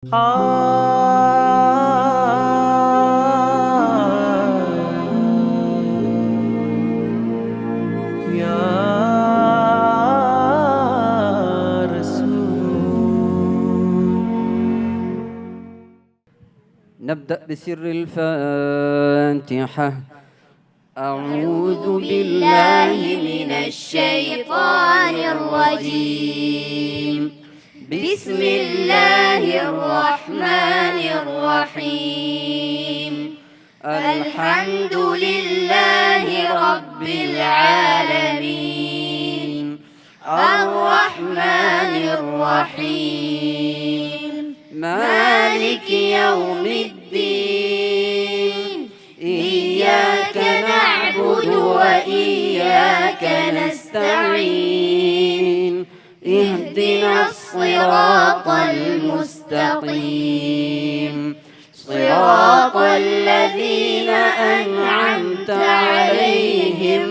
نبدأ بسر الفاتحة. أعوذ بالله من الشيطان الرجيم. بسم الله الرحمن الرحيم. الحمد لله رب العالمين. الرحمن الرحيم. مالك يوم الدين. إياك نعبد وإياك نستعين. اهدنا الصراط المستقيم. صراط الذين أنعمت عليهم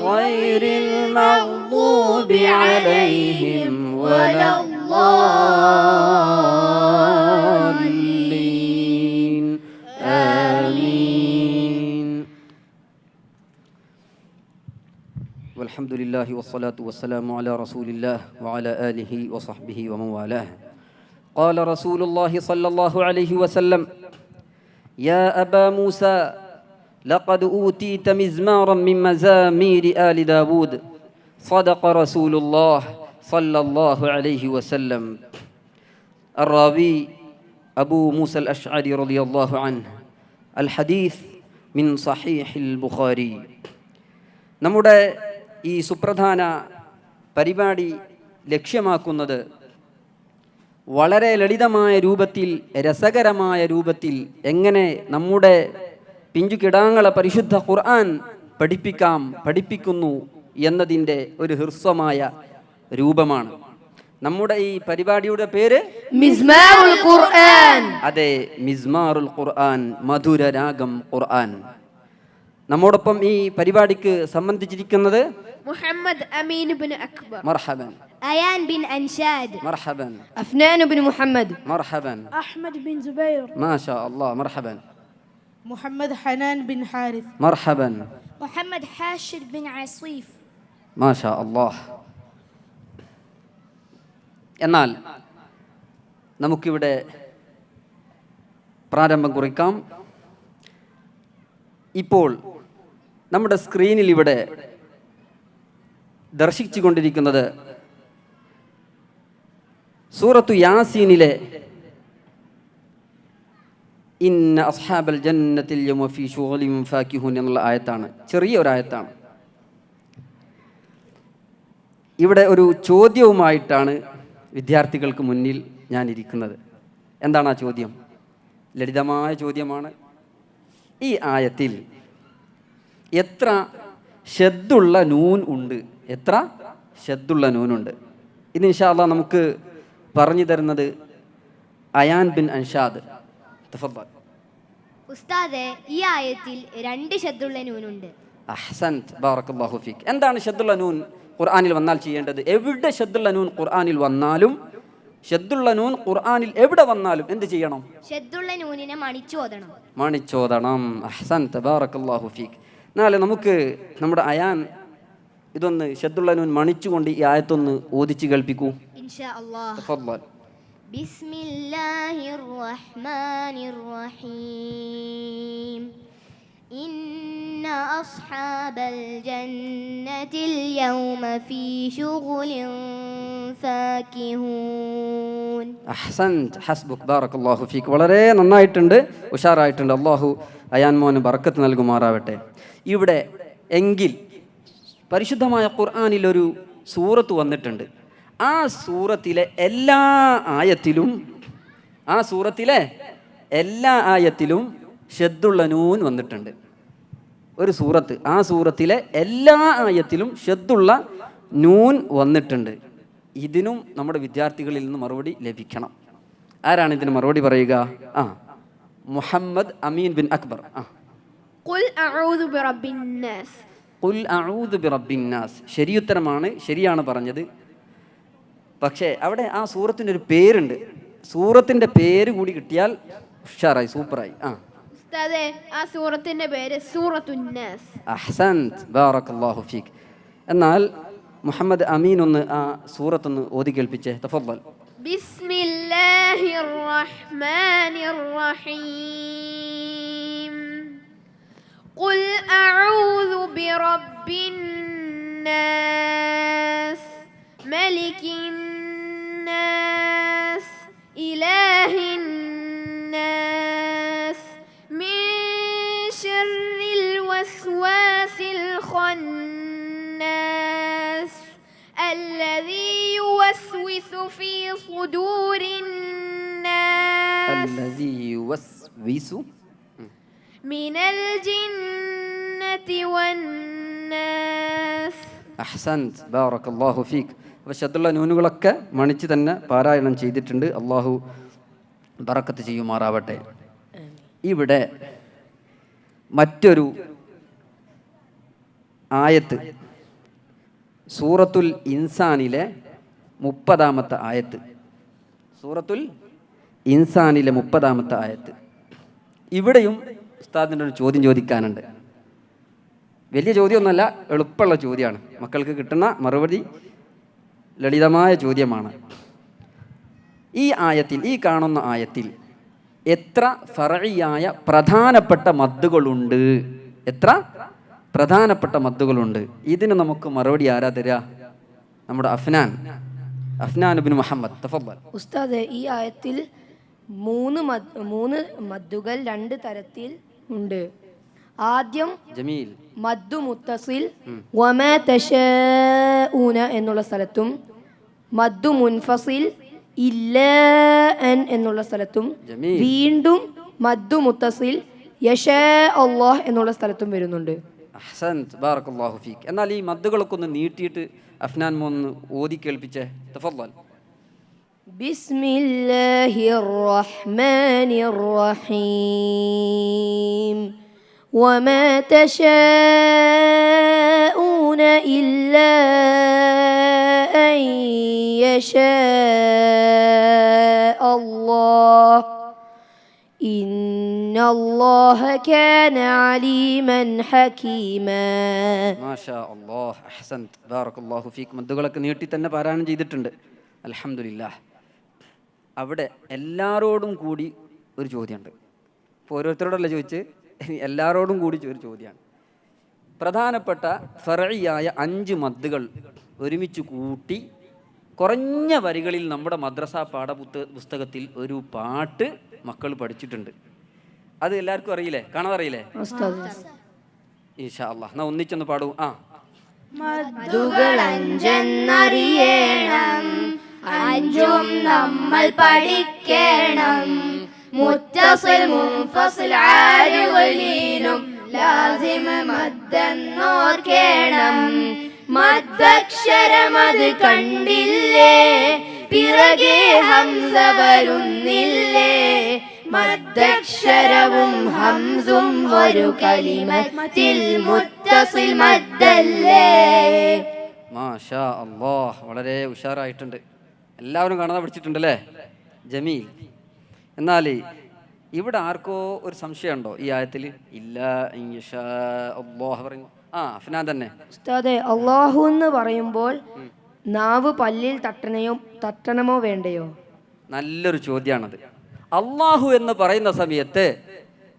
غير المغضوب عليهم ولا الضالين. آمين. والحمد لله والصلاة والسلام على رسول الله وعلى آله وصحبه ومن والاه. قال رسول الله صلى الله عليه وسلم: يا أبا موسى لقد أوتيت مزمارا من مزامير آل داود. صدق رسول الله صلى الله عليه وسلم. الراوي أبو موسى الأشعري رضي الله عنه. الحديث من صحيح البخاري. നമ്മുടെ ഈ സുപ്രധാന പരിപാടി ലക്ഷ്യമാക്കുന്നത് വളരെ ലളിതമായ രൂപത്തിൽ, രസകരമായ രൂപത്തിൽ എങ്ങനെ നമ്മുടെ പിഞ്ചുകിടാങ്ങളെ പരിശുദ്ധ ഖുർആൻ പഠിപ്പിക്കുന്നു എന്നതിൻ്റെ ഒരു ഹ്രസ്വമായ രൂപമാണ്. നമ്മുടെ ഈ പരിപാടിയുടെ പേര് മിസ്മാറുൽ ഖുർആൻ. അതെ, മിസ്മാറുൽ ഖുർആൻ, മധുരരാഗം ഖുർആൻ. നമ്മോടൊപ്പം ഈ പരിപാടിക്ക് സംബന്ധിച്ചിരിക്കുന്നത് മുഹമ്മദ് അമീൻ ബിൻ അക്ബർ. മർഹബൻ. അയാൻ ബിൻ അൻഷാദ്. മർഹബൻ. അഫ്നാൻ ബിൻ മുഹമ്മദ്. മർഹബൻ. അഹ്മദ് ബിൻ സുബൈർ. മാഷാ അല്ലാഹ്. മർഹബൻ. മുഹമ്മദ് ഹനാൻ ബിൻ ഹാരിസ്. മർഹബൻ. മുഹമ്മദ് ഹാഷിർ ബിൻ അസീഫ്. മാഷാ അല്ലാഹ്. എന്നാൽ നമുക്കിവിടെ പ്രാരംഭം കുറിക്കാം. ഇപ്പോൾ നമ്മുടെ സ്ക്രീനിൽ ഇവിടെ ദർശിച്ചു കൊണ്ടിരിക്കുന്നത് സൂറത്തു യാസീനിലെ ഇന്ന അസ്ഹാബൽ ജന്നത്തിൽ യൗമ ഫീ ശുഗ്ലിൻ ഫാകിഹൂൻ എന്നുള്ള ആയത്താണ്. ചെറിയ ഒരു ആയത്താണ്. ഇവിടെ ഒരു ചോദ്യവുമായിട്ടാണ് വിദ്യാർത്ഥികൾക്ക് മുന്നിൽ ഞാൻ ഇരിക്കുന്നത്. എന്താണ് ആ ചോദ്യം? ലളിതമായ ചോദ്യമാണ്. ഈ ആയത്തിൽ എത്ര ഷദ്ദുള്ള നൂൻ ഉണ്ട്? എത്ര ഷദ്ദുള്ള നൂനുണ്ട്? ഇത് ഇൻഷാ അല്ലാഹ് നമുക്ക് പറഞ്ഞു തരുന്നത് അയാൻ ബിൻ അൻഷാദ്. തഫദ്ദൽ. ഉസ്താദേ, ഈ ആയത്തിൽ 2 ഷദ്ദുള്ള നൂനുണ്ട്. അഹ്സൻത്, ബാറക്കല്ലാഹു ഫീക്. എന്താണ് ഷദ്ദുള്ള നൂൻ ഖുർആനിൽ വന്നാൽ ചെയ്യേണ്ടത്? എവിടെ ഷദ്ദുള്ള നൂൻ ഖുർആനിൽ വന്നാലും, ഷദ്ദുള്ള നൂൻ ഖുർആനിൽ എവിടെ വന്നാലും എന്ത് ചെയ്യണം? ഷദ്ദുള്ള നൂനിനെ മണിച്ചോദണം. മണിച്ചോദണം. അഹ്സൻത്, ബാറക്കല്ലാഹു ഫീക്. എന്നാലും നമുക്ക് നമ്മുടെ അയാൻ ഇതൊന്ന് ഷദ്ദുള്ള നൂൻ മണിച്ചുകൊണ്ട് ഈ ആയത്തൊന്ന് ഓദിച്ച് കേൾപ്പിക്കൂ. ഇൻഷാ അല്ലാഹ്. തഫദ്ദൽ. ബിസ്മില്ലാഹിർ റഹ്മാനിർ റഹീം. ഇന്ന അസ്ഹാബൽ ജന്നത്തിൽ യൗമ ഫീ ശുഗ്ലിൻ ഫാകിഹൂൻ. അഹ്സൻത്, ഹസ്ബുക്, ബാറക്കല്ലാഹു ഫീക്. വളരെ നന്നായിട്ടുണ്ട്, ഉഷാറായിട്ടുണ്ട്. അല്ലാഹു അയാൻ മോന് ബർക്കത്ത് നൽകുമാറാവട്ടെ. ഇവിടെ എങ്കിൽ പരിശുദ്ധമായ ഖുർആനിൽ ഒരു സൂറത്ത് വന്നിട്ടുണ്ട്. ആ സൂറത്തിലെ എല്ലാ ആയത്തിലും ഷദ്ദുള്ള നൂൻ വന്നിട്ടുണ്ട്. ഒരു സൂറത്ത്, ആ സൂറത്തിലെ എല്ലാ ആയത്തിലും ഷദ്ദുള്ള നൂൻ വന്നിട്ടുണ്ട്. ഇതിനും നമ്മുടെ വിദ്യാർത്ഥികളിൽ നിന്ന് മറുപടി ലഭിക്കണം. ആരാണ് ഇതിന് മറുപടി പറയുക? മുഹമ്മദ് അമീൻ ബിൻ അക്ബർ. ഖുൽ അഊദു ബിറബ്ബിൻ നാസ്. ഖുൽ അഊദു ബിറബ്ബിന്നാസ് ശരിയുത്തരമാണ്, ശരിയാണ് പറഞ്ഞത്. പക്ഷേ അവിടെ ആ സൂറത്തിനൊരു പേരുണ്ട്. സൂറത്തിൻ്റെ പേര് കൂടി കിട്ടിയാൽ ഉഷാറായി, സൂപ്പറായി. ഉസ്താദേ, ആ സൂറത്തിന്റെ പേര് സൂറത്തുന്നാസ്. അഹ്സൻത്, ബാറക്കല്ലാഹു ഫീക്. എന്നാൽ മുഹമ്മദ് അമീൻ ഒന്ന് ആ സൂറത്തൊന്ന് ഓതി കേൾപ്പിച്ചേ. തഫദ്ദൽ. ബിസ്മില്ലാഹിർ റഹ്മാനിർ റഹീം. ഖുൽ അഊദു ബിറബ്ബിൻ നാസ് മലികിൻ നാസ് ഇലാഹിൻ നാസ് മിൻ ശർരിൽ വസ്വാസിൽ ഖന്നാസ് الذي يوسوس في صدور الناس الذي يوسوس من الجنة والناس. അഹ്സൻത്, ബാറക്കല്ലാഹു ഫീക്. അപ്പോൾ ശദ്ദുള്ള നൂനുകളൊക്കെ മണിച്ച് തന്നെ പാരായണം ചെയ്തിട്ടുണ്ട്. അള്ളാഹു ബറക്കത്ത് ചെയ്യുമാറാവട്ടെ. ഇവിടെ മറ്റൊരു ആയത്ത്, സൂറത്തുൽ ഇൻസാനിലെ 30-ാമത്തെ ആയത്ത്. സൂറത്തുൽ ഇൻസാനിലെ 30-ാമത്തെ ആയത്ത്. ഇവിടെയും ഉസ്താദിൻ്റെ ഒരു ചോദ്യം ചോദിക്കാനുണ്ട്. വലിയ ചോദ്യമൊന്നുമല്ല, എളുപ്പമുള്ള ചോദ്യമാണ്. മക്കൾക്ക് കിട്ടുന്ന മറുപടി ലളിതമായ ചോദ്യമാണ്. ഈ ആയത്തിൽ, ഈ കാണുന്ന ആയത്തിൽ എത്ര ഫറഇയായ പ്രധാനപ്പെട്ട മദ്ദുകളുണ്ട്? എത്ര പ്രധാനപ്പെട്ട മദ്ദുകളുണ്ട്? ഇതിന് നമുക്ക് മറുപടി ആരാ തരിക? നമ്മുടെ അഫ്നാൻ ഇബ്നു മുഹമ്മദ്. തഫദ്ദൽ. ഉസ്താദ്, ഈ ആയത്തിൽ മൂന്ന് മദ്ദുകൾ 2 തരത്തിൽ ഉണ്ട്. ആദ്യം ജമീൽ മദ്ദു മുത്തസിൽ വമാ തശാഊന എന്നുള്ള സ്ഥലത്തും, മദ്ദു മുൻഫസിൽ ഇല്ലാ അൻ എന്നുള്ള സ്ഥലത്തും, ജമീൽ. വീണ്ടും മദ്ദു മുത്തസിൽ യശാ അല്ലാഹ് എന്നുള്ള സ്ഥലത്തും വരുന്നുണ്ട്. അഹ്സൻത്, ബാറക്കല്ലാഹു ഫീക്. എന്നാൽ ഈ മദ്ദുകളൊക്കെ ഒന്ന് നീട്ടിയിട്ട് അഫ്നാൻ ഒന്ന് ഓതി കേൾപ്പിച്ചേ. തഫദ്ദൽ. ബിസ്മില്ലാഹിർ റഹ്മാനിർ റഹീം വമാ തശാഊന ഇല്ലാ അൻ യശാ അല്ലാഹ് ഇന്നല്ലാഹ കാന അലീമൻ ഹകീമാ. മാഷാ അല്ലാഹ്, അഹ്സൻത്, ബാറക്കല്ലാഹു ഫീക്. മദ്ദുകളൊക്കെ നീട്ടി തന്നെ പാരായണം ചെയ്തിട്ടുണ്ട്. അൽഹംദുലില്ലാഹ്. അവിടെ എല്ലാവരോടും കൂടി ഒരു ചോദ്യമുണ്ട്. ഇപ്പോൾ ഓരോരുത്തരോടല്ല ചോദിച്ച്, എല്ലാവരോടും കൂടി ഒരു ചോദ്യമാണ്. പ്രധാനപ്പെട്ട ഫറഇയായ 5 മദ്ദുകൾ ഒരുമിച്ച് കൂട്ടി കുറഞ്ഞ വരികളിൽ നമ്മുടെ മദ്രസ പാഠപുസ്തകത്തിൽ ഒരു പാട്ട് മക്കൾ പഠിച്ചിട്ടുണ്ട്. അത് എല്ലാവർക്കും അറിയില്ലേ? കാണാതറിയില്ലേ? ഇൻഷാ അല്ലാഹ്. എന്നാ ഒന്നിച്ചൊന്ന് പാടൂ. മദ്ദുകൾ 5 അഞ്ചും നമ്മൾ പഠിക്കണം. മുത്തസിൽ മുൻഫസിൽ ആരിവലീനും ലാസിം മദ്ദെന്നോർക്കണം. മദ്ദക്ഷരമത് കണ്ടില്ലേ, പിറകെ ഹംസ വരുന്നില്ലേ. മദ്ദക്ഷരവും ഹംസും ഒരു കലിമത്തിൽ മുത്തസിൽ മദ്ദല്ലേ. മാഷാ അല്ലാഹ്, വളരെ ഉഷാറായിട്ടുണ്ട്. എല്ലാവരും കാണാതെ പഠിച്ചിട്ടുണ്ടല്ലേ? ജമീൽ. എന്നാൽ ഇവിടെ ആർക്കോ ഒരു സംശയമുണ്ടോ ഈ ആയത്തിൽ? ഇല്ല ഇൻഷാ അല്ലാഹ് പറയുന്നു. അഫ്നാൻ തന്നെ. ഉസ്താദേ, അല്ലാഹു എന്ന് പറയുമ്പോൾ നാവ് പല്ലിൽ തട്ടണമോ വേണ്ടയോ? നല്ലൊരു ചോദ്യമാണത്. അല്ലാഹു എന്ന് പറയുന്ന സമയത്ത്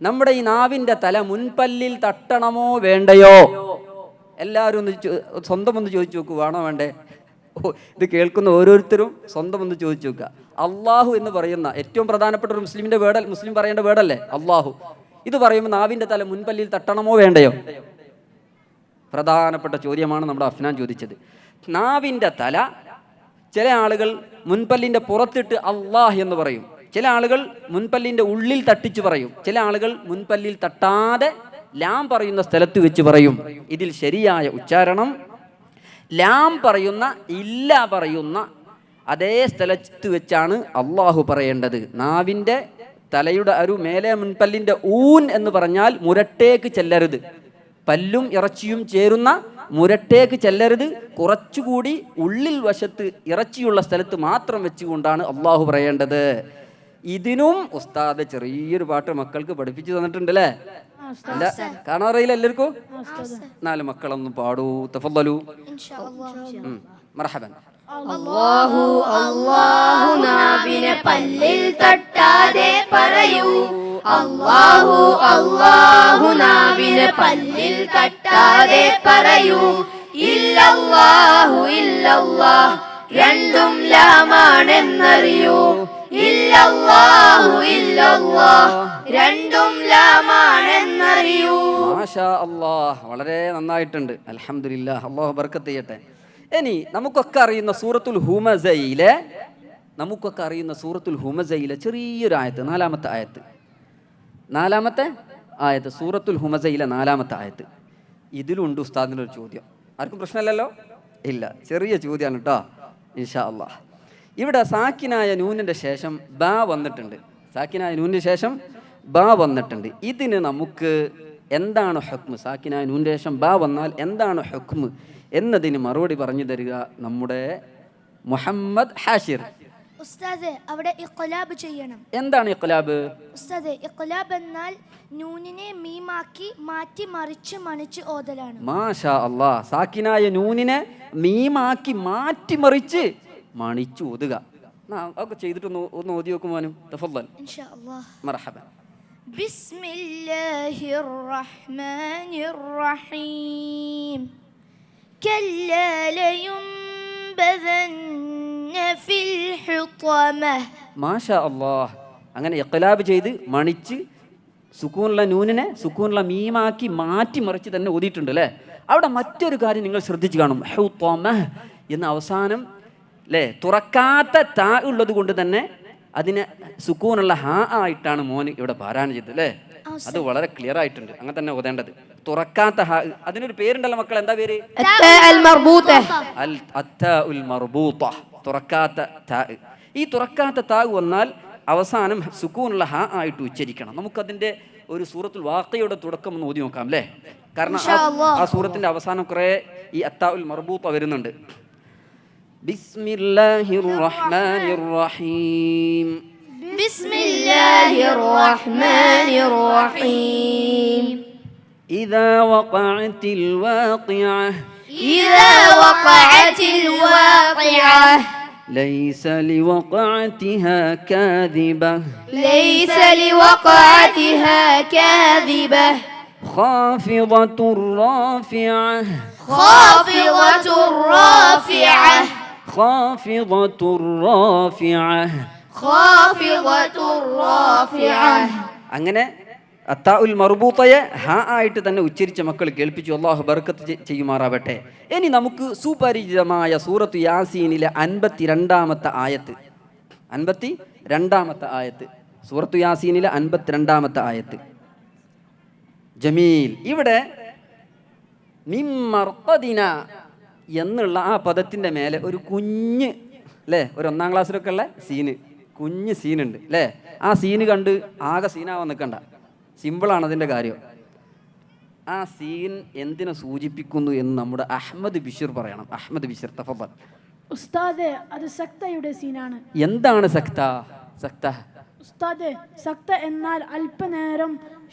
നമ്മുടെ ഈ നാവിൻ്റെ തല മുൻപല്ലിൽ തട്ടണമോ വേണ്ടയോ? എല്ലാവരും ഒന്ന് സ്വന്തം ഒന്ന് ചോദിച്ചു നോക്കൂ. വേണോ വേണ്ടേ? ഇത് കേൾക്കുന്ന ഓരോരുത്തരും സ്വന്തം ഒന്ന് ചോദിച്ചു നോക്കുക. അള്ളാഹു എന്ന് പറയുന്ന ഏറ്റവും പ്രധാനപ്പെട്ട ഒരു മുസ്ലിം പറയേണ്ട വേർഡല്ലേ അള്ളാഹു. ഇത് പറയുമ്പോൾ നാവിൻ്റെ തല മുൻപല്ലിൽ തട്ടണമോ വേണ്ടയോ? പ്രധാനപ്പെട്ട ചോദ്യമാണ് നമ്മുടെ അഫ്നാൻ ചോദിച്ചത്. നാവിൻ്റെ തല ചില ആളുകൾ മുൻപല്ലിൻ്റെ പുറത്തിട്ട് അള്ളാഹ് എന്ന് പറയും, ചില ആളുകൾ മുൻപല്ലിൻ്റെ ഉള്ളിൽ തട്ടിച്ച് പറയും, ചില ആളുകൾ മുൻപല്ലിൽ തട്ടാതെ ലാം പറയുന്ന സ്ഥലത്ത് വെച്ച് പറയും. ഇതിൽ ശരിയായ ഉച്ചാരണം ലാം പറയുന്ന ഇല്ല പറയുന്ന അതേ സ്ഥലത്ത് വെച്ചാണ് അള്ളാഹു പറയേണ്ടത്. നാവിൻ്റെ തലയുടെ ഒരു മേലെ മുൻപല്ലിൻ്റെ ഊൻ എന്ന് പറഞ്ഞാൽ മുരട്ടേക്ക് ചെല്ലരുത്. പല്ലും ഇറച്ചിയും ചേരുന്ന മുരട്ടേക്ക് ചെല്ലരുത്, കുറച്ചുകൂടി ഉള്ളിൽ വശത്ത് ഇറച്ചിയുള്ള സ്ഥലത്ത് മാത്രം വെച്ചുകൊണ്ടാണ് അള്ളാഹു പറയേണ്ടത്. ഇതിനും ഉസ്താദ് ചെറിയൊരു പാട്ട് മക്കൾക്ക് പഠിപ്പിച്ചു തന്നിട്ടുണ്ട് അല്ലേ? അല്ല, കാണാറിയില്ല എല്ലാവർക്കും? 4 മക്കളൊന്നും പാടൂ. തഫദ്ദലു. മർഹബൻ. അല്ലാഹു അല്ലാഹു നാവിനെ പല്ലിൽ തട്ടാതെ പറയൂ. അല്ലാഹു അല്ലാഹു നാവിനെ പല്ലിൽ തട്ടാതെ പറയൂ. ഇല്ലല്ലാഹു ഇല്ലല്ലാഹ് രണ്ടും ലാമാണെന്നറിയൂ. ഇല്ലല്ലാഹു ഇല്ലല്ലാഹ് രണ്ടും ലാമാണെന്നറിയൂ. മാഷാ അല്ലാഹ്, വളരെ നന്നായിട്ടുണ്ട്. അൽഹംദുലില്ലാഹ്, അല്ലാഹു ബർക്കത്ത് ചെയ്യട്ടെ. ഇനി നമുക്കൊക്കെ അറിയുന്ന സൂറത്തുൽ ഹുമസയിലെ ചെറിയൊരു ആയത്ത്, 4-ാമത്തെ ആയത്ത്, സൂറത്തുൽ ഹുമസയിലെ 4-ാമത്തെ ആയത്ത്. ഇതിലുണ്ട് ഉസ്താദിൻ്റെ ഒരു ചോദ്യം. ആർക്കും പ്രശ്നമില്ലല്ലോ? ഇല്ല, ചെറിയ ചോദ്യമാണ് കേട്ടോ, ഇൻഷാ അല്ലാഹ്. ഇവിടെ സാക്കിനായ നൂനിൻ്റെ ശേഷം ബാ വന്നിട്ടുണ്ട്. ഇതിന് നമുക്ക് എന്താണ് ഹുക്മ്? സാക്കിനായ നൂനിൻ്റെ ശേഷം ബാ വന്നാൽ എന്താണ് ഹുക്മ് എന്നതിന് മറുപടി പറഞ്ഞു തരിക നമ്മുടെ മുഹമ്മദ് ഹാഷിർ. ഉസ്താദേ, അവിടെ ഇഖ്ലാബ് ചെയ്യണം. എന്താണ് ഇഖ്ലാബ്? ഉസ്താദേ, ഇഖ്ലാബ് എന്നാൽ നൂനിനെ മീമാക്കി മാറ്റി മറിച്ച് മണിച്ച് ഓതലാണ്. മാഷാ അല്ലാഹ്, സാക്കിനായ നൂനിനെ മീമാക്കി മാറ്റി മറിച്ച് മണിച്ചു ഓതുക. ഒക്കെ ചെയ്തിട്ട് ഒന്ന് ഓതി നോക്കുവാനും. തഫദ്ദൽ. ഇൻഷാ അല്ലാഹ്. മർഹബൻ. ബിസ്മില്ലാഹിർ റഹ്മാനിർ റഹീം. കല്ലാ ലയുംബദന്ന ഫിൽ ഹുതമഹ്. മാഷാ അല്ലാഹ്, അങ്ങനെ ഇഖ്ലാബ് ചെയ്ത് മണിച്ച് സുക്കൂനുള്ള നൂനിനെ സുക്കൂനുള്ള മീമാക്കി മാറ്റി മറിച്ച് തന്നെ ഓതിയിട്ടുണ്ട് അല്ലേ? അവിടെ മറ്റൊരു കാര്യം നിങ്ങൾ ശ്രദ്ധിച്ചു കാണും. ഹുതമഹ് എന്ന അവസാനം അല്ലേ തുറക്കാത്ത താ ഉള്ളത് കൊണ്ട് തന്നെ അതിനെ സുക്കൂനുള്ള ഹാ ആയിട്ടാണ് മോന് ഇവിടെ പാരായണം ചെയ്തത് അല്ലേ? അത് വളരെ ക്ലിയർ ആയിട്ടുണ്ട്. അങ്ങനെ തന്നെ ഓതേണ്ടത്. തുറക്കാത്ത ഹാ, അതിനൊരു പേരുണ്ടല്ലോ മക്കൾ, എന്താ പേര്? അത്താഉൽ മർബൂത്ത, തുറക്കാത്ത താ. ഈ തുറക്കാത്ത താ വന്നാൽ അവസാനം സുക്കൂനുള്ള ഹാ ആയിട്ട് ഉച്ചരിക്കണം. നമുക്കതിൻ്റെ ഒരു സൂറത്തുൽ വാഖിയയുടെ തുടക്കം ഒന്ന് ഓതി നോക്കാം അല്ലേ? കാരണം ആ സൂറത്തിൻ്റെ അവസാനം കുറേ ഈ അത്താഉൽ മർബൂത്ത വരുന്നുണ്ട്. ബിസ്മില്ലാഹിർ റഹ്മാനിർ റഹീം. ബിസ്മില്ലാഹിർ റഹ്മാനിർ റഹീം. ഇദാ വഖഅത്തിൽ വാഖിഅഹ്. ഇദാ വഖഅത്തിൽ വാഖിഅഹ്. ലൈസ ലിവഖഅതിഹാ കാദിബഹ്. ലൈസ ലിവഖഅതിഹാ കാദിബഹ്. ഖാഫിദത്തുർ റാഫിഅഹ്. ഖാഫിദത്തുർ റാഫിഅഹ്. ഖാഫിദത്തുർ റാഫിഅഹ്. ഖാഫിദത്തുർ റാഫിഅഹ്. അങ്ങനെ അത്താഉൽ മർബൂത്തയെ ഹാ ആയിട്ട് തന്നെ ഉച്ചരിച്ച മക്കൾ കേൾപ്പിച്ചു. അല്ലാഹു ബർക്കത്ത് ചെയ്യുമാറാവട്ടെ. ഇനി നമുക്ക് സുപരിചിതമായ സൂറത്ത് യാസീനിലെ 52-ാമത്തെ ആയത്ത്, സൂറത്ത് യാസീനിലെ 52-ാമത്തെ ആയത്ത്. ജമീൽ. ഇവിടെ മിമ്മർഖദിന എന്നുള്ള ആ പദത്തിൻ്റെ മേലെ ഒരു കുഞ്ഞ് അല്ലേ, ഒരു 1-ാം ക്ലാസ്സിലൊക്കെ ഉള്ള കുഞ്ഞ് സീനുണ്ട് അല്ലേ? ആ സീന് കണ്ട് ആകെ സീനാവാൻ നിൽക്കണ്ട, സിമ്പിളാണ് അതിൻ്റെ കാര്യം. ആ സീൻ എന്തിനെ സൂചിപ്പിക്കുന്നു എന്ന് നമ്മുടെ അഹ്മദ് ബിഷിർ പറയണം. അഹ്മദ് ബിഷിർ, തഫദ്ദൽ. ഉസ്താദെ, അത് സക്തയുടെ സീനാണ്. എന്താണ് സക്ത? ഉസ്താദെ, സക്ത എന്നാൽ അല്പനേരം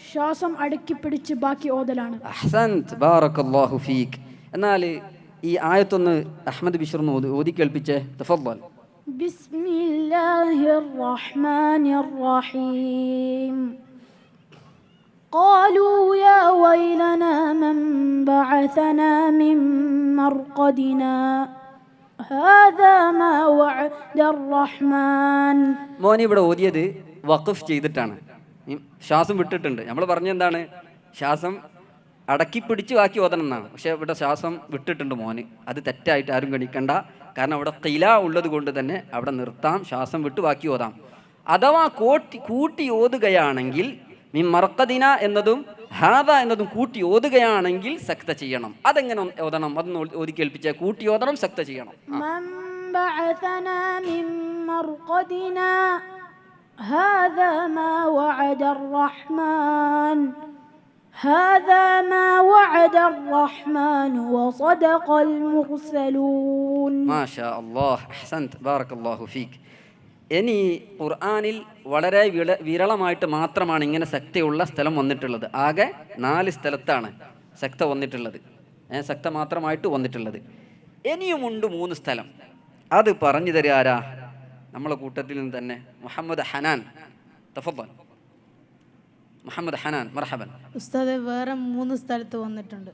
ശ്വാസം അടക്കി പിടിച്ച് ബാക്കി ഓതലാണ്. അഹ്സൻത്, ബാറക്കല്ലാഹു ഫീക്. എന്നാൽ ഈ ആയത്തൊന്ന് അഹ്മദ് ബിഷിർ ഓതി കേൾപ്പിച്ചേ. തഫദ്ദൽ. ബിസ്മില്ലാഹിർ റഹ്മാനിർ റഹീം. قالوا يا ويلنا من بعثنا من مرقدنا هذا ما وعد الرحمن. മോൻ ഇവിടെ ഓതിയത് വഖഫ് ചെയ്തിട്ടാണ്, ശ്വാസം വിട്ടിട്ടുണ്ട്. നമ്മൾ പറഞ്ഞെന്താണ്? ശ്വാസം അടക്കി പിടിച്ച് ബാക്കി ഓതണം എന്നാണ്. പക്ഷെ ഇവിടെ ശ്വാസം വിട്ടിട്ടുണ്ട് മോന്. അത് തെറ്റായിട്ട് ആരും ഗണിക്കണ്ട. കാരണം അവിടെ ഖില ഉള്ളത് കൊണ്ട് തന്നെ അവിടെ നിർത്താം, ശ്വാസം വിട്ട് ബാക്കി ഓതാം. അഥവാ കൂട്ടി ഓതുകയാണെങ്കിൽ മർഖദിന എന്നതും ഹാദ എന്നതും കൂട്ടി ഓതുകയാണെങ്കിൽ സക്ത ചെയ്യണം. അതെങ്ങനെ ഓതണം? അതൊന്ന് ഓതി കേൾപ്പിച്ച. കൂട്ടി ഓതണം, സക്ത ചെയ്യണം. من بعثنا من مرقدنا هذا ما وعد الرحمن هذا ما وعد الرحمن وصدق المرسلون. മാഷാ അല്ലാഹ്, അഹ്സൻത്, ബാറക്കല്ലാഹു ഫീക്ക്. ഇനി ഖുർആനിൽ വളരെ വിരളമായിട്ട് മാത്രമാണ് ഇങ്ങനെ സക്തയുള്ള സ്ഥലം വന്നിട്ടുള്ളത്. ആകെ 4 സ്ഥലത്താണ് സക്ത വന്നിട്ടുള്ളത്. സക്ത മാത്രമായിട്ട് വന്നിട്ടുള്ളത്. ഇനിയുമുണ്ട് 3 സ്ഥലം. അത് പറഞ്ഞു തരിക ആരാ? നമ്മളെ കൂട്ടത്തിൽ നിന്ന് തന്നെ മുഹമ്മദ് ഹനാൻ. തഫദ്ദൽ മുഹമ്മദ് ഹനാൻ, മർഹബൻ. ഉസ്താദെ, വേറെ 3 സ്ഥലത്ത് വന്നിട്ടുണ്ട്.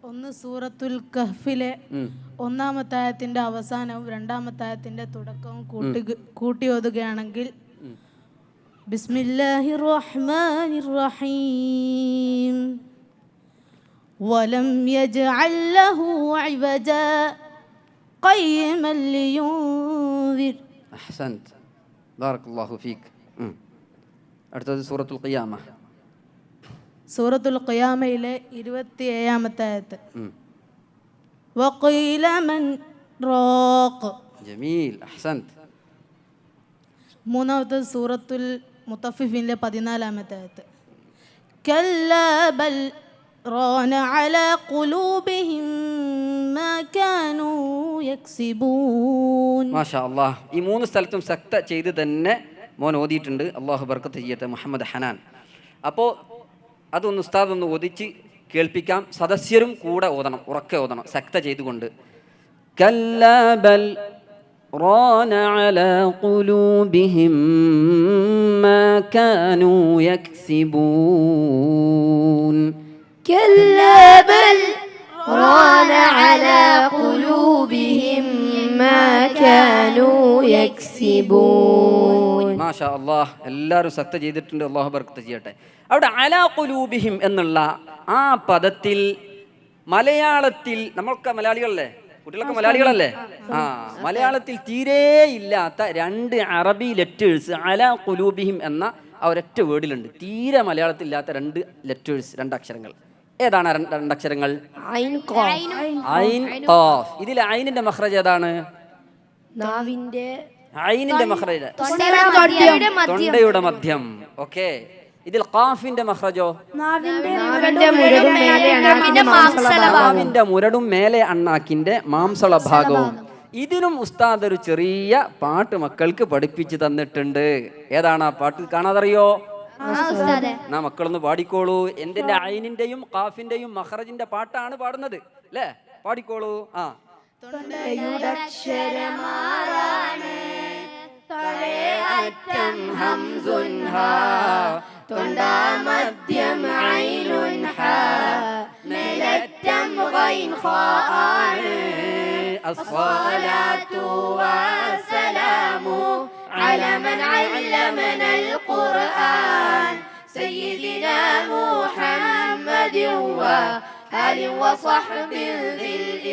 ഒന്ന് സൂറത്തുൽ കഹ്ഫിലെ 1-ാമത്തെ ആയത്തിന്റെ അവസാനവും 2-ാമത്തെ ആയത്തിന്റെ തുടക്കവും കൂട്ടി ഓതുകയാണെങ്കിൽ ബിസ്മില്ലാഹിർ റഹ്മാനിർ റഹീം വലം യജ്അൽ ലഹു ഇവജ ഖയ്യിമൻ ലിയുൻദിർ. അഹ്സൻത്, ബാറക്കല്ലാഹു ഫീക്ക്. അടുത്തത് സൂറത്തുൽ ഖിയാമ. സൂറത്തുൽ ഖിയാമയിലെ 27-ാമത്തെ ആയത്ത്. വഖീല മൻ റാഖ്. ജമീൽ, അഹ്സൻത്. 3-ാമത്തെ സൂറത്തുൽ മുത്തഫിഫിലെ 14-ാമത്തെ ആയത്ത്. കല്ലാ ബൽ റാന അലാ ഖുലൂബിഹിം മാ കാനൂ യക്സിബൂൻ. മാഷാ അല്ലാഹ്. ഈ 3 സ്ഥലത്തും സക്ത ചെയ്ത് തന്നെ മോൻ ഓതിയിട്ടുണ്ട്. അള്ളാഹു ബർക്കത്ത് ചെയ്യട്ടെ മുഹമ്മദ് ഹനാൻ. അപ്പോൾ അതൊന്ന് ഉസ്താദ് ഒന്ന് ഓദിച്ച് കേൾപ്പിക്കാം. സദസ്യരും കൂടെ ഓതണം, ഉറക്കെ ഓതണം, സക്ത ചെയ്തുകൊണ്ട്. കല്ലാ ബൽ റാന അലാ ഖുലൂബിഹിം മാ കാനൂ യക്സിബൂൻ. كلا بل ران على قلوبهم ما كانوا يكسبون. മാഷാ അല്ലാഹ്, എല്ലാവരും സക്ത ചെയ്തിട്ടുണ്ട്. അള്ളാഹു ബർക്കത്ത് ചെയ്യട്ടെ. അവിടെ അലാ ഖുലൂബിഹിം എന്നുള്ള ആ പദത്തിൽ മലയാളത്തിൽ, നമ്മൾക്ക് മലയാളികളല്ലേ, കുട്ടികളൊക്കെ മലയാളികളല്ലേ, മലയാളത്തിൽ തീരെ ഇല്ലാത്ത 2 അറബി ലെറ്റേഴ്സ് അലാ ഖുലൂബിഹിം എന്ന ആ ഒരൊറ്റ വേർഡിലുണ്ട്. തീരെ മലയാളത്തിൽ ഇല്ലാത്ത 2 ലെറ്റേഴ്സ്, 2 അക്ഷരങ്ങൾ. ഏതാണ് 2 അക്ഷരങ്ങൾ? ഐൻ ഖാഫ്. ഐൻ ഖാഫ്. ഇതിൽ ഐനിന്റെ മഖ്റജ് ഏതാണ്? നാവിന്റെ ഐനിന്റെ മഖ്റജ് തൊണ്ടയുടെ മധ്യം. ഓക്കെ. ഇതിൽ ഖാഫിന്റെ മഖ്റജോ? നാവിന്റെ മുരടും മേലെ അണ്ണാക്കിന്റെ മാംസള ഭാഗവും. ഇതിനും ഉസ്താദ് ഒരു ചെറിയ പാട്ട് മക്കൾക്ക് പഠിപ്പിച്ചു തന്നിട്ടുണ്ട്. ഏതാണ് ആ പാട്ട്? കാണാതറിയോ? എന്നാ മക്കളൊന്ന് പാടിക്കോളൂ. എന്തിന്റെ? ഐനിന്റെയും ഖാഫിന്റെയും മഖ്റജിന്റെ പാട്ടാണ് പാടുന്നത് അല്ലേ? പാടിക്കോളൂ. തൊണ്ടാമദ്യം ഐനുൻ ഹാ മേലറ്റം ഗൈൻ ഖാആൻ അസ്സലാത്തു വസ്സലാമു അലാ മൻ അല്ലമനൽ ഖുർആൻ സയ്യിദിനാ മുഹമ്മദിൻ വആലി വസഹ്ബിൽ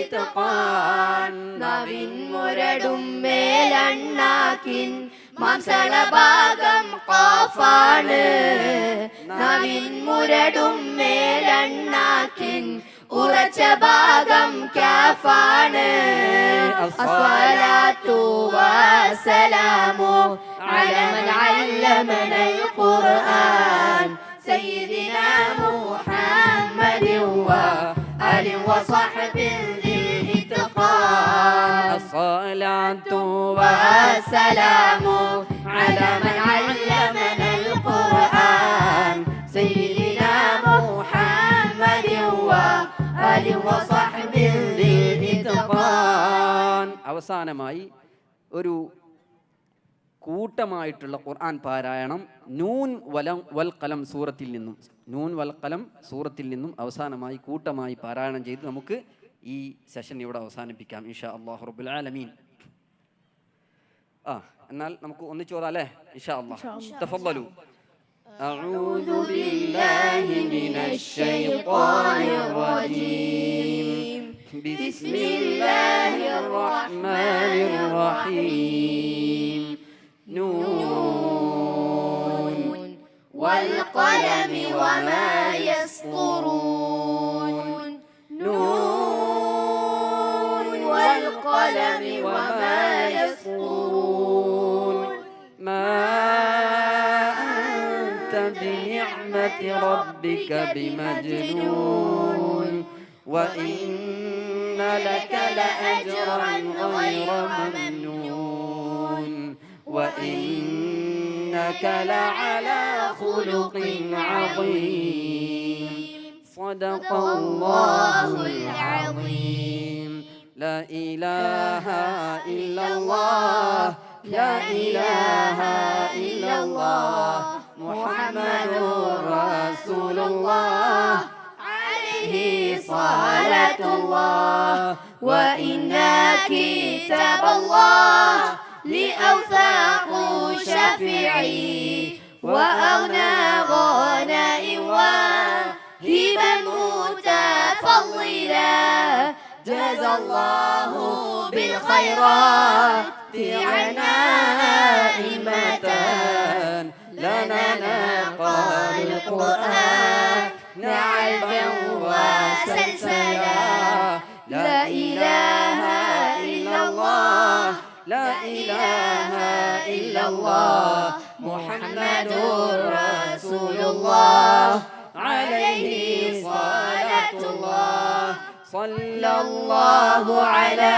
ഇത്ഖാൻ. നബിൻ മുരടും മേലണ്ണാക്കിൻ മാംസള ഭാഗം ഖാഫാണ്. നബിൻ മുരടും മേലണ്ണാക്കിൻ ഉറച്ച ഭാഗം കാഫാണ്. അസ്സലാത്തു വസ്സലാമു അലാ മൻ അല്ലമനൽ ഖുർആൻ സയ്യിദിനാ മുഹമ്മദിൻ വആലി വസഹ്ബിൽ ഇത്ഖാൻ. അസ്സലാത്തു വസ്സലാമു അലാ മൻ അല്ലമനൽ ഖുർആൻ സയ്യിദിനാ മുഹമ്മദിൻ വആലി വസഹ്ബിൽ ഇത്ഖാൻ. അവസാനമായി ഒരു കൂട്ടമായിട്ടുള്ള ഖുർആൻ പാരായണം നൂൻ വൽ ഖലം സൂറത്തിൽ നിന്നും, നൂൻ വൽ ഖലം സൂറത്തിൽ നിന്നും അവസാനമായി കൂട്ടമായി പാരായണം ചെയ്ത് നമുക്ക് ഈ സെഷൻ ഇവിടെ അവസാനിപ്പിക്കാം ഇൻഷാ അല്ലാഹു റബ്ബുൽ ആലമീൻ. എന്നാൽ നമുക്ക് ഒന്നിച്ച് ഓതാം അല്ലേ? ഇൻഷാ അല്ലാഹ്. തഫദ്ദലു. أعوذ بالله من الشيطان الرجيم. بسم الله الرحمن الرحيم. نون والقلم وما يسطرون. نون والقلم وما يسطرون. ما أنت بنعمة ربك بمجنون وإن لك لأجرا غير ممنون وإنك لعلى خلق عظيم صدق الله العظيم لا إله إلا الله لا إله إلا الله محمد رسول الله عليه صلاة الله وإن كتاب الله لأوثاق شفيعي وأغنى غناء وهبا متفضلا جزى الله بالخيرات عنا إمة لنا نقال القرآن نعبا وسلسلا لا إله إلا الله لا إله إلا الله محمد رسول الله عليه صلاة الله صلى الله على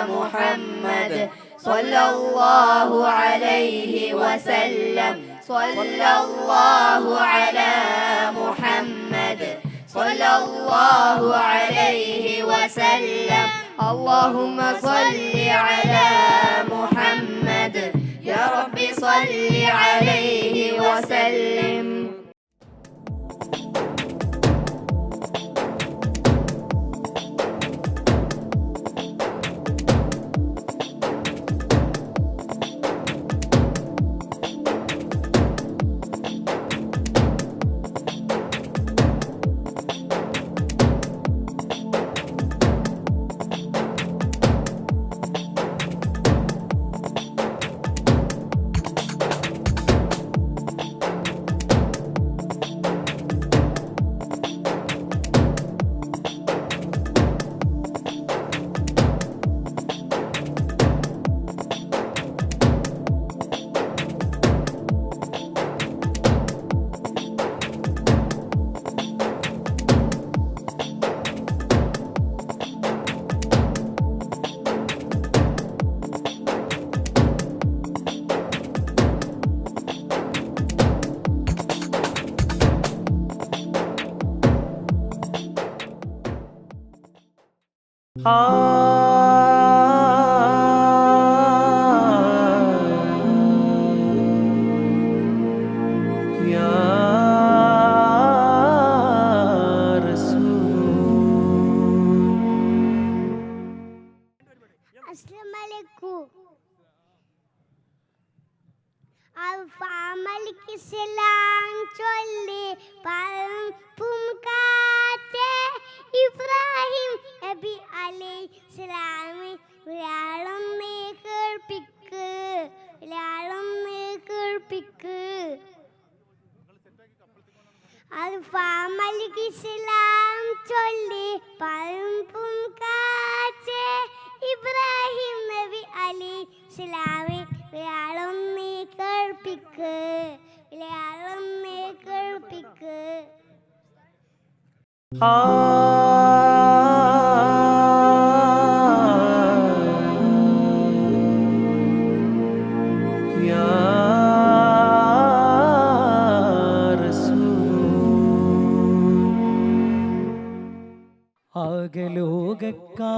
محمد صلى الله عليه وسلم صلى الله على محمد صلى الله عليه وسلم اللهم صل على محمد يا رب صل عليه وسلم.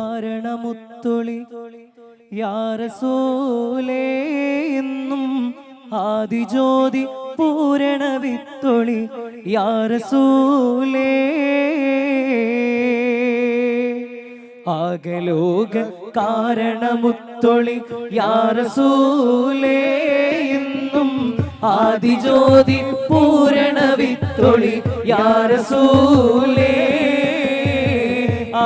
ആകലോകക്കാരണമുത്തൊളി യാ റസൂലേ എന്നും ആദിജ്യോതി പൂരണ വിത്തൊളി യാ റസൂലേ ആകലോകക്കാരണമുത്തൊളി യാ റസൂലേ എന്നും ആദിജ്യോതി പൂരണ വിത്തൊളി യാ റസൂലേ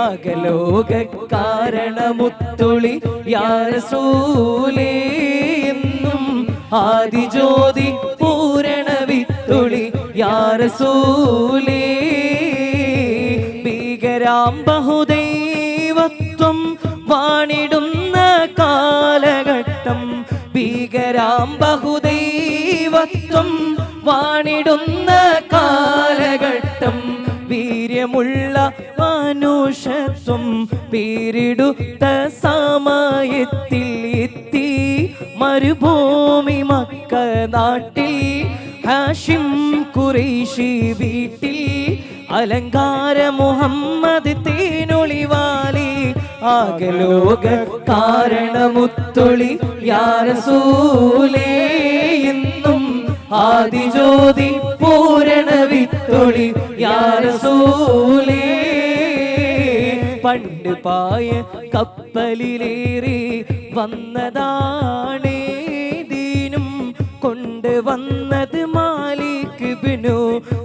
ആകലോകക്കാരണമുത്തൊളി യാ റസൂലേ എന്നും ആദിജ്യോതി പൂരണ വിത്തൊളി യാ റസൂലേ ഭീകരാം ബഹുദൈവത്വം വാണിടുന്ന കാലഘട്ടം ഭീകരാം ബഹുദൈവ ദൈവത്വം വാണിടുന്ന കാലഘട്ടം, വീര്യമുള്ള മനുഷ്യത്വം പേരിടുത്ത സമയത്തിൽ എത്തി മരുഭൂമി മക്ക നാട്ടിൽ, ഹാഷിം ഖുറൈശി വീട്ടിൽ അലങ്കാര മുഹമ്മദ് തേനൊളിവാലി, ആകലോക കാരണമുത്തൊളി യാ റസൂലേ എന്നും ആദിജ്യോതി പൂരണ വിത്തൊളി യാ റസൂലേ. പണ്ട് പായ കപ്പലിലേറി വന്നതാണേ ദീനും, കൊണ്ടുവന്നത് മാലിക് ഇബ്നു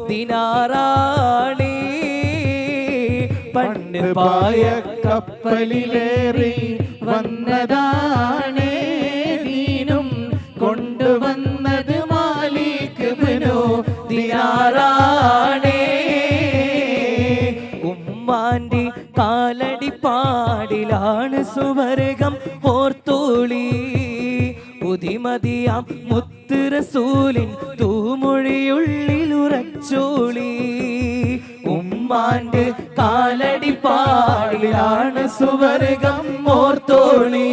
ദിനാറാണേ. പണ്ട് പായ കപ്പലിലേറി വന്നതാണേ ദീനും, കൊണ്ടുവന്നത് മാലിക് ഇബ്നു ദിനാറാണേ. ഉമ്മാന്റെ കാലടി പാടിലാണ് സുവർഗം ഓർത്തോളി, പുതിമതിയാം മുത്ത് റസൂലിൻ തൂമൊഴിയുള്ളിൽ ഉറച്ചോളി. ഉമ്മാന്റെ കാലടി പാടിലാണ് സുവർഗം ഓർത്തോളി,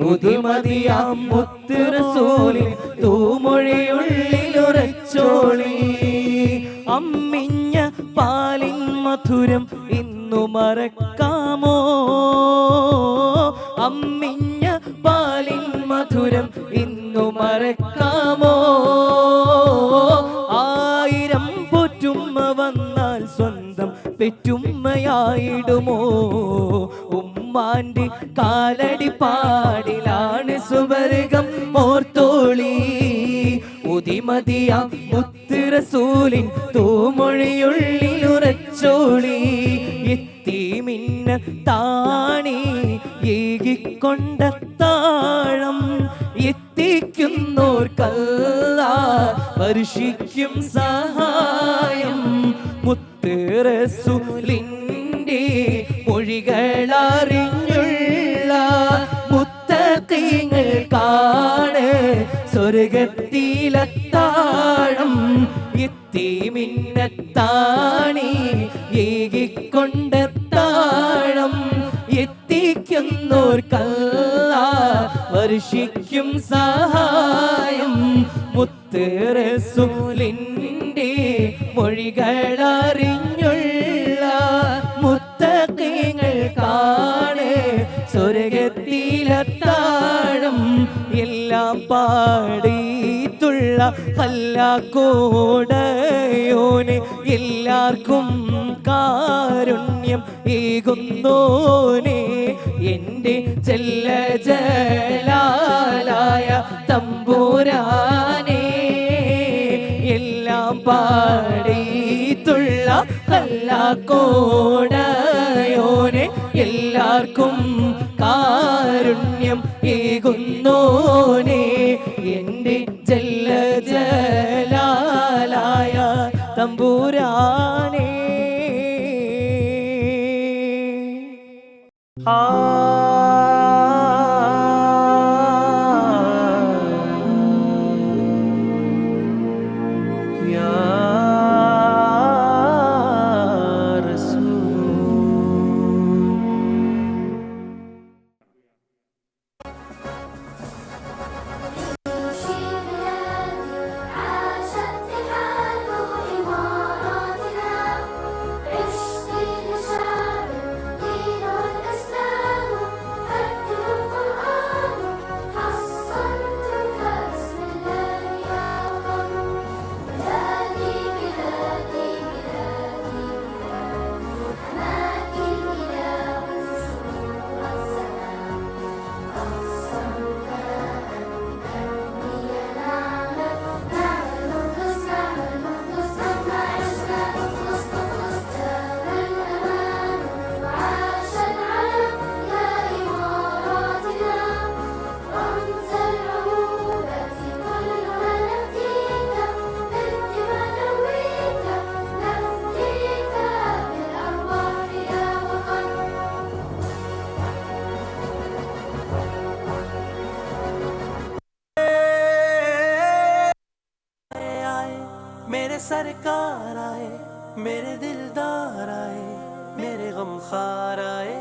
പുതിമതിയാം മുത്ത് റസൂലിൻ തൂമൊഴിയുള്ളിൽ ഉറച്ചോളി. അമ്മിഞ്ഞ പാലിൻ മധുരം ഇന്നു മറക്കാമോ, അമ്മിഞ്ഞ പാലിൻ മധുരം ഇന്നു മറക്കാമോ. ആയിരം പൊറ്റുമ്മ വന്നാൽ സ്വന്തം പെറ്റുമ്മയായിടുമോ. ഉമ്മാന്റെ കാലടി പാടിലാണ് സുവർഗം ഓർത്തോളി, ഉതിമതിയാം മുത്ത് റസൂലിൻ തൂമൊഴിയുള്ളിൽ ഉറച്ചോളി. എത്തിമിന്ന താണി ഏകിക്കൊണ്ട താഴം, എത്തിക്കുന്നോർക്കല്ലാഹ് വർഷിക്കും സഹായം. മുത്ത് റസൂലിന്റെ മൊഴികളറിഞ്ഞുള്ള മുത്തഖീങ്ങൾക്കാണ് സ്വർഗത്തിലെത്താഴം. എത്തിമിന്നത്താണി ഏകിക്കൊണ്ട താഴം, എത്തിക്കുന്നോർക്കല്ലാഹ് വർഷിക്കും സഹായം. മുത്ത് റസൂലിന്റെ മൊഴികളറിഞ്ഞുള്ള മുത്തഖീങ്ങൾക്കാണ് സ്വർഗത്തിലെത്താഴം. എല്ലാം പാടിയിട്ടുള്ള ഹല്ലാക്കോടയോനെ, എല്ലാവർക്കും കാരുണ്യം ഏകുന്നോനെ, എൻ്റെ ജല്ല ജലാലായ തമ്പുരാനെ. എല്ലാം പാടിയിട്ടുള്ള ഹല്ലാക്കോടയോനെ, എല്ലാവർക്കും കാരുണ്യം ഏകുന്നോനെ, എൻ്റെ ജല്ല ജലാലായ തമ്പുരാനെ. ആ मेरे सरकार आए, मेरे दिलदार आए, मेरे गमखार आए,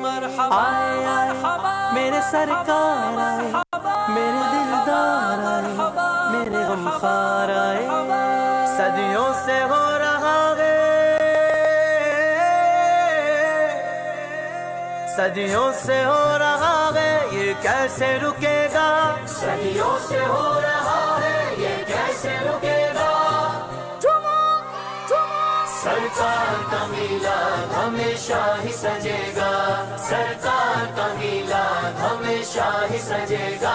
मरहबा मरहबा। मेरे सरकार आए, मेरे दिलदार आए, मेरे गमखार आए। सदियों से हो रहा है, सदियों से हो रहा है, ये कैसे रुकेगा? सदियों से हो रहा है, ये कैसे रुकेगा? सरकार का मिलाद हमेशा ही सजेगा, सरकार का मिलाद हमेशा ही सजेगा।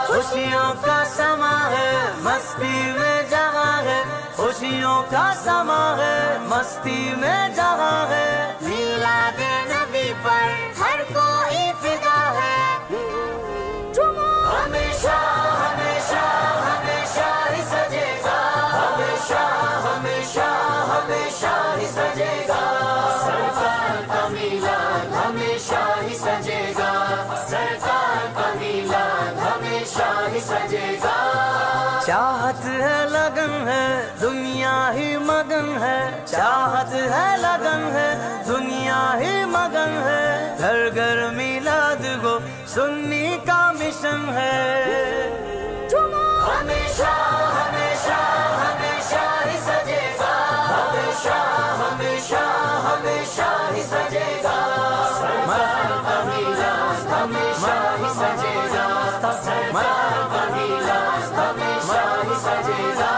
खुशियों का समा है, मस्ती में जगह है, खुशियों का समा है, मस्ती में जगह है। मिलाद नबी पर हर कोई फिदा है, हमेशा हमेशा हमेशा ही सजेगा, हमेशा हमेशा हमेशा ही सजेगा। सरकार का मिलाद हमेशा ही सजेगा, सरकार का मिलाद हमेशा ही सजेगा। चाहत है लगन है, दुनिया ही मगन है, चाहत है लगन है, दुनिया ही मगन है। घर घर मिलाद को सुन्नी का मिशन है, हमेशा हमेशा हमेशा ही सजेगा, हमेशा हमेशा हमेशा ही सजेगा। सरकार का मिलाद हमेशा ही सजेगा, सरकार का मिलाद हमेशा ही सजेगा।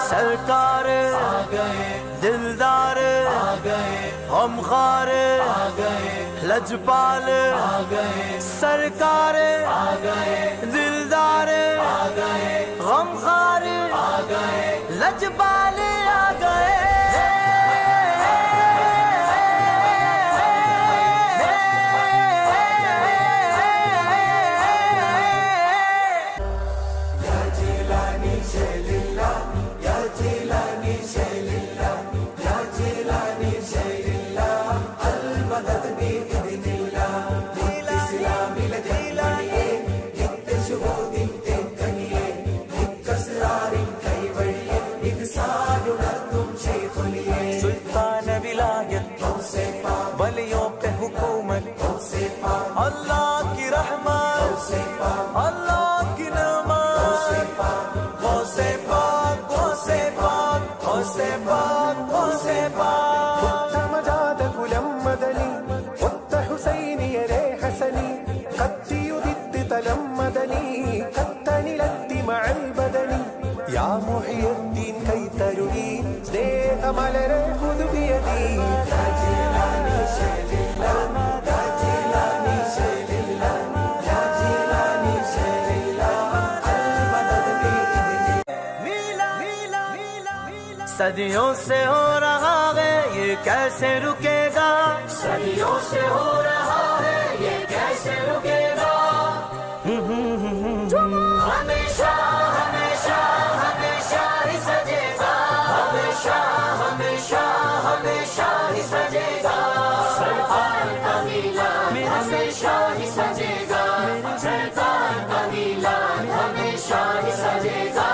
सरकार आ गए, दिलदार आ गए, गमखार आ गए, लजपाल आ गए। सरकार आ गए, दिलदार आ गए, गमखार आ गए, लजपाल आ गए। सुल्तान विलायत वलियों पे हुकूमत, अल्लाह की रहमत, अल्लाह की नमत। गौसे पाक, गौसे पाक, गौसे पाक, गौसे पाक। मजाद कुलम मदनी, मुत्त हुसैनियरे हसनी, कत्ती उदित तलम मदनी, कत्तनी लत्ती मअल बदनी। या मुहियुद्दीन कई तरुणी, स्नेह मलरे खुद बियदी। सदियों से हो रहा है, ये कैसे रुकेगा? सदियों से हो रहा है, ये कैसे रुकेगा? हमेशा हमेशा हमेशा ही सजेगा, हमेशा हमेशा हमेशा ही सजेगा। सरकार का मिलाद हमेशा ही सजेगा, सरकार का मिलाद हमेशा ही सजेगा।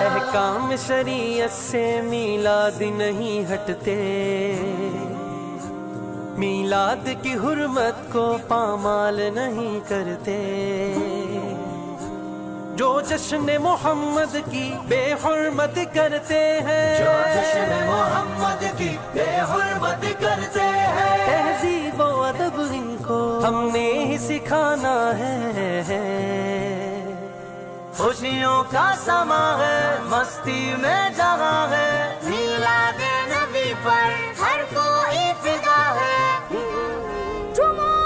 अहकाम शरीयत से मिलाद नहीं हटते, मिलाद की हुर्मत को पामाल नहीं करते। जो जश्न मोहम्मद की बेहुर्मत करते हैं, जो जश्न मोहम्मद की बेहुर्मत करते हैं। तहजीब व अदब इनको हमने ही सिखाना है। खुशियों का समा है, मस्ती में जगह है, मिलाद नबी पर हर कोई फिदा है।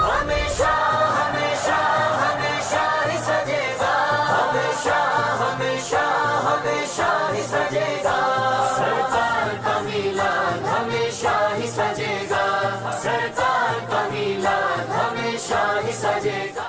हमेशा हमेशा हमेशा ही सजेगा, हमेशा हमेशा हमेशा ही सजेगा। सरकार का मिलाद हमेशा ही सजेगा, सरकार का मिलाद हमेशा ही सजेगा।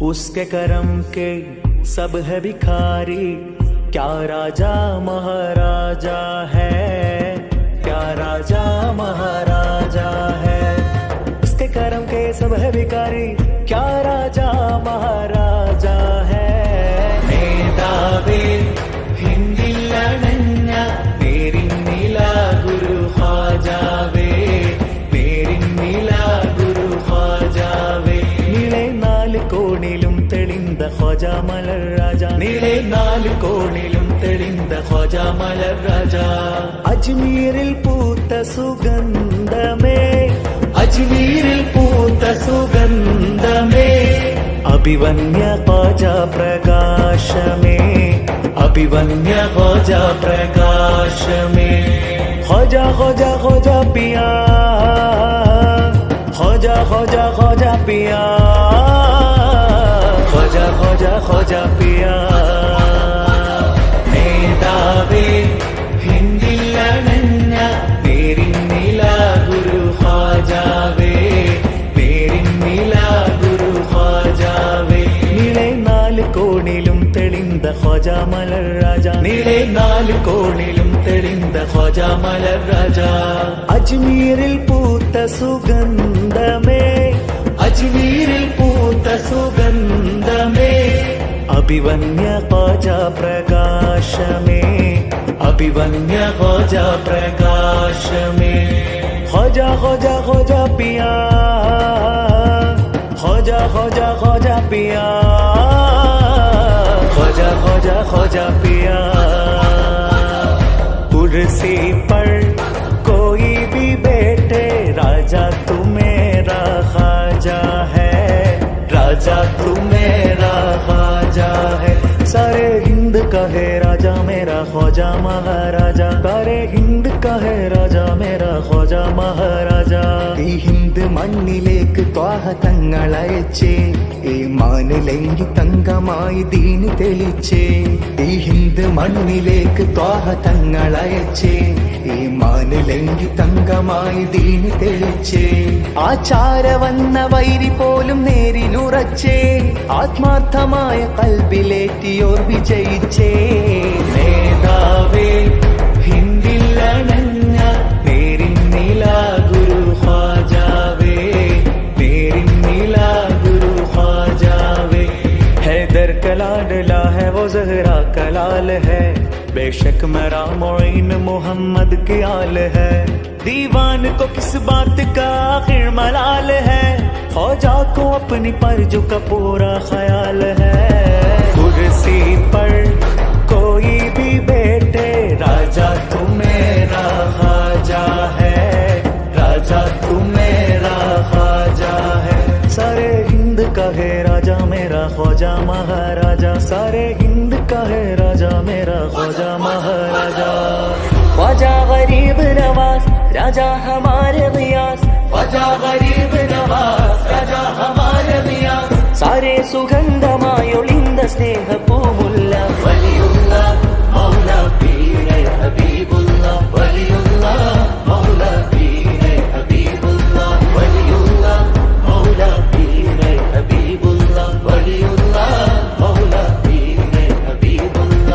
उसके करम के सब है भिखारी, क्या राजा महाराजा है, क्या राजा महाराजा है। उसके करम के सब है भिखारी, क्या राजा महाराजा है। മേധാവേ ഹിന്ദിലണഞ്ഞ നേരിന്നില ഗുരു ഖാജാവേ, നേരിന്നില ഗുരു ഖാജാവേ। നീളെ നാല് കോണിലും തെളിந்த ഖാജാ മലർ രാജ, നീളെ നാല് കോണിലും തെളിந்த ഖാജാ മലർ രാജ। അജ്മീരിൽ പൂത്ത സുഗന്ധമേ, അജ്മീരിൽ പൂത്ത സുഗന്ധമേ, അഭിവന്യ ഖാജാ പ്രകാശമേ, അഭിവന്യ ഖാജാ പ്രകാശമേ। ഖാജാ ഖാജാ ഖാജാ പിയാ, ഖാജാ ഖാജാ ഖാജാ പിയാ, ഖാജാ ഖാജാ ഖാജാ പിയാ। നേതാവേ ഹിന്ദിലണഞ്ഞ നേരിന്നില ഗുരു ഖാജാവേ, നേരിന്നില ഗുരു ഖാജാവേ। നീളെ നാല് കോണിലും തെളിந்த ഖാജാ മലർ രാജ, നീളെ നാല് കോണിലും തെളിந்த ഖാജാ മലർ രാജ। അജ്മീരിൽ പൂത്ത സുഗന്ധമേ, അജ്മീരിൽ പൂത്ത സുഗന്ധമേ, അഭിവന്യ ഖാജാ പ്രകാശമേ, അഭിവന്യ ഖാജാ പ്രകാശമേ। ഖാജാ ഖാജാ ഖാജാ പിയാ, ഖാജാ ഖാജാ ഖാജാ പിയാ, ഖാജാ ഖാജാ ഖാജാ പിയാ। कुर्सी पर कोई भी बैठे, राजा तू मेरा ख्वाजा है, राजा तू मेरा ख्वाजा है। सारे हिंद का है राजा मेरा ख्वाजा महाराजा, सारे हिंद का है राजा मेरा ख्वाजा महाराजा। ഈ ഹിന്ദ് മണ്ണിലേക്ക് ത്വാഹ തങ്ങളയച്ചേ, ഈ മാനിലെങ്കി തങ്കമായി ദീന് തെളിച്ചേ। ഈ ഹിന്ദ് മണ്ണിലേക്ക് ത്വാഹ തങ്ങളയച്ചേ, ഈ മാനിലെങ്കി തങ്കമായി ദീന് തെളിച്ചേ। ആചാര വന്ന വൈരി പോലും നേരിലുറച്ചേ, ആത്മാർത്ഥമായ കൽബിലേറ്റിയോർ വിജയിച്ചേ। നേതാവേ ഹിന്ദിലണഞ്ഞ നേരിന്നില ഗുരു ഖാജാവേ, നേരിന്നില ഗുരു ഖാജാവേ। हैदर का लाडला है वो ज़हरा का लाल है, बेशक मेरा मोइन मोहम्मद की आल है। दीवान को किस बात का आखिर मलाल है, ख्वाजा को अपनी परजू का पूरा ख्याल है। कुर्सी पर कोई भी बैठे, राजा तू मेरा ख्वाजा है, राजा तू मेरा ख्वाजा है। सारे हिंद का है राजा मेरा ख्वाजा महाराजा, सारे हिंद का है राजा मेरा ख्वाजा महाराजा। ख्वाजा गरीब नवाज राजा हमारे गियास, ख्वाजा गरीब नवाज राजा हमारे गियास। सारे സുഗന്ധമായൊളിന്ത സ്നേഹപ്പൂമുല്ല വലിയുള്ള മൗല പീരെ ഹബീബുള്ള, വലിയുള്ള മൗല പീരെ ഹബീബുള്ള, വലിയുള്ള മൗല പീരെ ഹബീബുള്ള, വലിയുള്ള മൗല പീരെ ഹബീബുള്ള।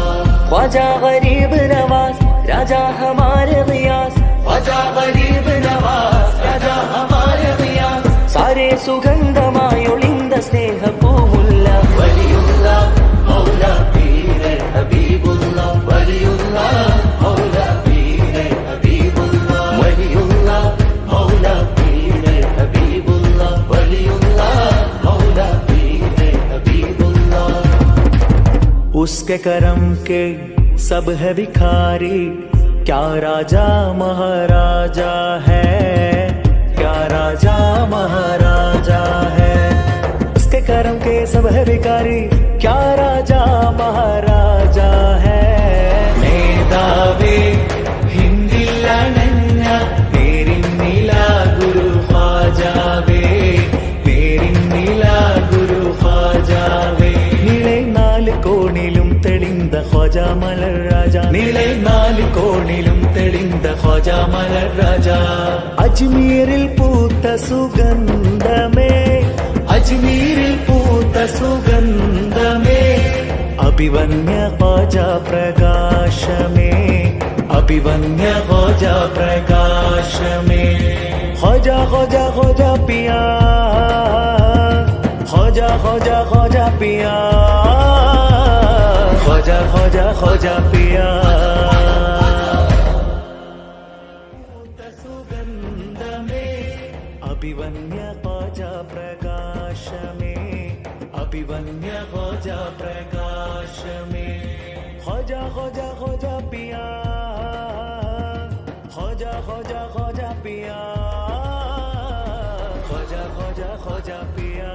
ख्वाजा गरीब नवाज राजा हमारे गियास, ख्वाजा गरीब नवाज राजा हमारे गियास। सारे സുഗന്ധമായൊളിന്ത സ്നേഹപ്പൂമുല്ല വലിയുള്ള മൗല പീരെ ഹബീബുള്ള, വലിയുള്ള മൗല പീരെ ഹബീബുള്ള, വലിയുള്ള മൗല പീരെ ഹബീബുള്ള, വലിയുള്ള മൗല പീരെ ഹബീബുള്ള। उसके करम के सब है भिखारी, क्या राजा महाराजा है, क्या राजा महाराजा है। उसके करम के सब है भिखारी, क्या राजा महाराजा है। മേധാവേ ഹിന്ദിലണഞ്ഞ നേരിന്നില ഗുരു ഖാജാവേ, നേരിന്നില ഗുരു ഖാജാവേ। നീളെ നാല് കോണിലും തെളിந்த ഖാജാ മലർ രാജ, നീളെ നാല് കോണിലും തെളിந்த ഖാജാ മലർ രാജ। അജ്മീരിൽ പൂത്ത സുഗന്ധമേ, അജ്മീരിൽ പൂത്ത സുഗന്ധമേ അഭിവന്യ ഖ്വാജ പ്രകാശമേ അഭിവന്യ ഖ്വാജ പ്രകാശമേ ഖ്വാജ ഖ്വാജ ഖ്വാജ പിയാ ഖ്വാജ ഖ്വാജ ഖ്വാജ പിയാ ഖ്വാജ ഖ്വാജ ഖ്വാജ പിയാ സുഗന്ധമേ അഭിവന്യ ഖ്വാജ പ്രകാശമേ അഭിവന്യ ഖ്വാജ പ്രകാശമേ ഖ്വാജ ഖ്വാജ ഖ്വാജ പിയാ ഖ്വാജ ഖ്വാജ ഖ്വാജ പിയാ ഖ്വാജ ഖ്വാജ ഖ്വാജ പിയാ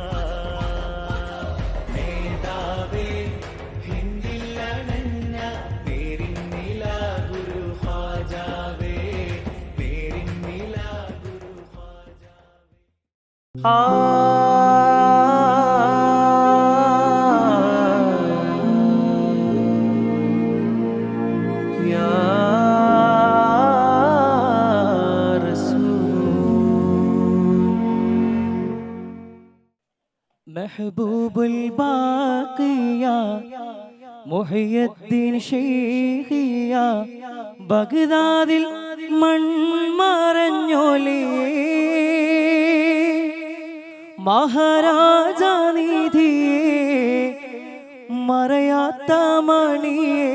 നേതാവേ ഹിന്ദിലണഞ്ഞ നേരിന്നില ഗുരു ഖ്വാജാവേ നേരിന്നില ഗുരു ഖ്വാജാവേ മെഹബൂബുൽ ബാഖിയ മുഹയ്യദ്ദീൻ ശൈഖിയ ബഗ്ദാദിൽ മൺമറഞ്ഞോലേ മഹാരാജാ നിധിയേ മറയാത്ത മണിയേ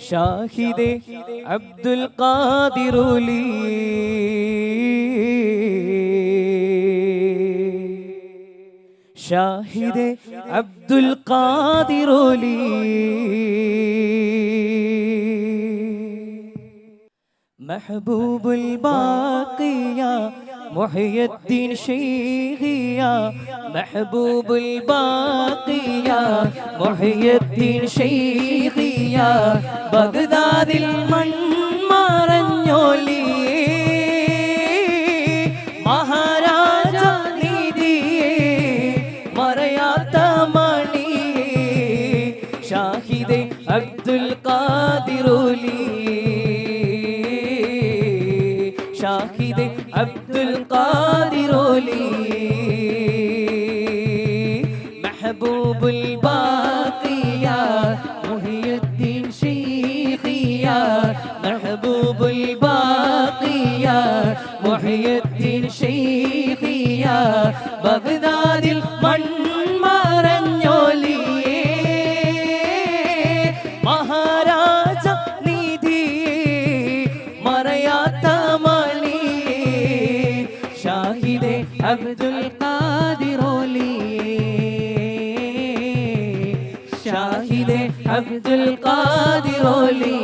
ഷാഹിദേ അബ്ദുൽ ഖാദിറുലി ഷാഹിദേ അബ്ദുൽ ഖാദിറുലി മെഹബൂബുൽ ബാഖിയ മുഹയ്യദ്ദീൻ ശൈഖിയ മെഹബൂബുൽ ബാഖിയ മുഹയ്യദ്ദീൻ ശൈഖിയ ബഗ്ദാദിൽ മൺമറഞ്ഞോലി മഹാരാജ നിധിയേ മറയാത്ത മണിയേ ഷാഹിദേ അബ്ദുൽ ഖാദിറുലി ഷാഹിദേ അബ്ദുൽ ഖാദിറുലി മെഹബൂബുൽ ബാഖിയ മുഹയ്യദ്ദീൻ ശൈഖിയ മെഹബൂബുൽ ബാഖിയ മുഹയ്യദ്ദീൻ ശൈഖിയ ബഗ്ദാദിൽ മൺമറഞ്ഞോലിയേ മഹാരാജ നിധിയേ മറയാത്ത മണിയേ ഷാഹിദേ അബ്ദുൽ ഖാദിറുലി ഷാഹിദേ അബ്ദുൽ ഖാദിറുലി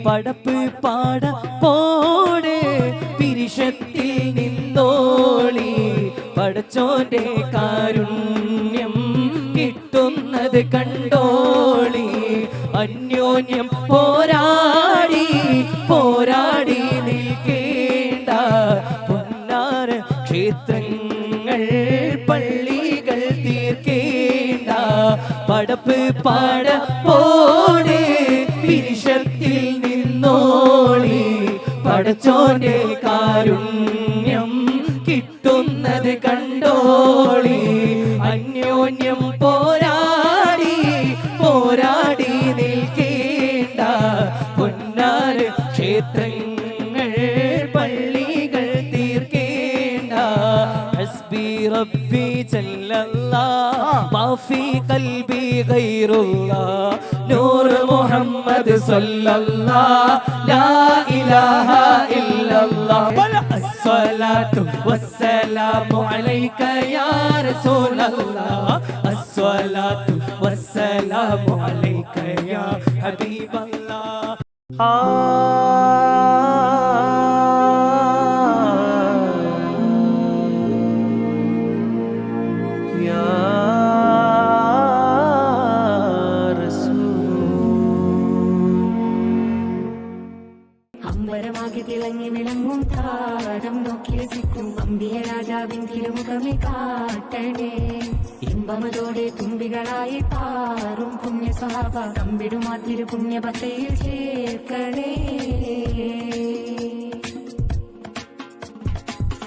പടപ്പ് പാട പോട് പിരിശത്തിൽ നിന്നോളി പടച്ചോന്റെ കാരുണ്യം കിട്ടുന്നത് കണ്ടോളി അന്യോന്യം പോരാടി പോരാടി നിൽക്കേണ്ട പൊന്നാര ക്ഷേത്രങ്ങൾ പള്ളികൾ തീർക്കേണ്ട പടപ്പ് പാട പോട് പിരിശത്തിൽ നിന്നോളി പടച്ചോന്റെ കാരുണ്യം കിട്ടുന്നത് കണ്ടോളി അന്യോന്യം പോരാടി പോരാടി നിൽക്കേണ്ട പൊന്നാര ക്ഷേത്രങ്ങൾ പള്ളികൾ തീർക്കേണ്ട ഹസ്ബി റബ്ബി ജല്ലല്ലാഹ് മാഫി ഖൽബി ഗൈറുല്ലാഹ് നൂർ മുഹമ്മദ് സല്ലല്ലാഹ് ലാ ഇലാഹ ഇല്ലല്ലാഹ് അസ്സലാത്തു വസ്സലാമു അലൈക യാ റസൂലല്ലാഹ് അസ്സലാത്തു വസ്സലാമു അലൈക യാ ഹബീബല്ലാഹ് അമ്പരമാകെ തിളങ്ങി വിളങ്ങും താരം നോക്കി രസിക്കും അമ്പിയ രാജാവിൻ തിരുമുഖമേ കാട്ടണേ ഇമ്പമതോടെ തുമ്പികളായി പാറും പുണ്യ സഹാബ തമ്പിടുമാ തിരു പുണ്യപത്തയിൽ ചേർക്കണേ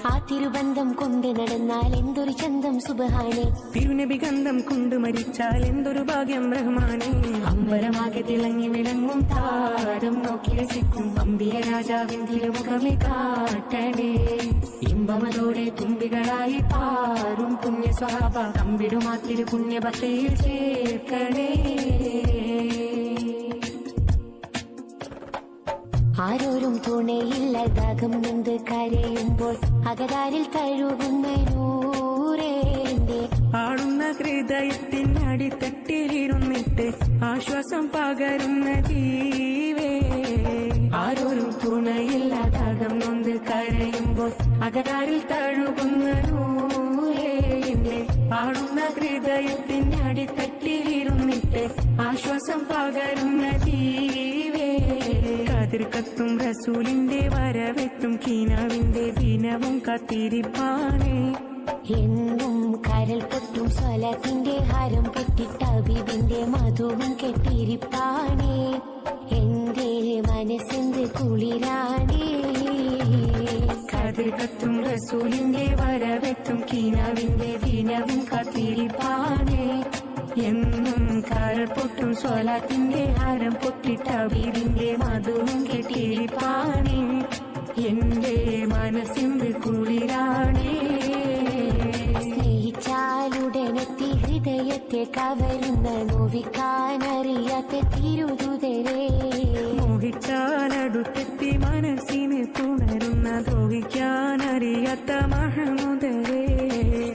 ആ തിരുബന്ധം കൊണ്ട് നടന്നാൽ എന്തൊരു ചന്തം സുബ്ഹാനേ. തിരുനബി ഗന്ധം കൊണ്ട് മരിച്ചാൽ എന്തൊരു ഭാഗ്യം റഹ്മാനേ. അമ്പരമാകെ തിളങ്ങി വിളങ്ങും താരം നോക്കി രസിക്കും അമ്പിയ രാജാവിൻ തിരുമുഖമേ കാട്ടണേ. ഇമ്പമതോടെ തുമ്പികളായി പാറും പുണ്യ സ്വഹാബ തമ്പിടുമാ തിരു പുണ്യഭക്തിയിൽ ചേർക്കണേ. ആരോരും തുണയില്ല ദാഹം നൊന്ത് കരയുമ്പോൾ അകതാരിൽ തഴുകുന്ന നൂറേന്റെ ആടുന്ന ഹൃദയത്തിനടിത്തട്ടിലിരുന്നിട്ട് ആശ്വാസം പകരുന്ന ജീവേ. ആരോരും തുണയില്ല ദാഹം നൊന്ത് കരയുമ്പോൾ അകതാരിൽ തഴുകുന്ന നൂറേന്റെ ആടുന്ന ഹൃദയത്തിനടിത്തട്ടിലിരുന്നിട്ട് ആശ്വാസം പകരുന്ന ജീവേ. കതിർക്കത്തും റസൂലിന്റെ വരവെത്തും കീനാവിന്റെ ദിനവും കാത്തിരിപ്പാനേ. എന്നും കരൽ പൊട്ടും സ്വലത്തിന്റെ ഹാരം പൊട്ടിട്ട ഹബീബിന്റെ മധുവും കെട്ടിരിപ്പാനേ. എന്റെ മനസ്സെന്ത് കുളിരാണേ. കതിർക്കത്തും റസൂലിന്റെ വരവെത്തും കീനാവിന്റെ ദിനവും കാത്തിരിപ്പാനേ. എന്നും കരൾ പൊട്ടും സ്വലാത്തിന്റെ ഹാരം പൊട്ടിട്ട ഹബീബിന്റെ മധുവും കെട്ടിരിപ്പാനേ. എന്റെ മനസ്സിന്റെ കുളിരാണേ. സ്നേഹിച്ചാലുടനെത്തി ഹൃദയത്തെ കവരുന്ന നോവിക്കാനറിയാത്ത തിരുതുതരേ. മോഹിച്ചാലടുത്തെത്തി മനസ്സിനെ തുണരുന്ന ദ്രോഹിക്കാനറിയാത്ത മഹമുദരേ.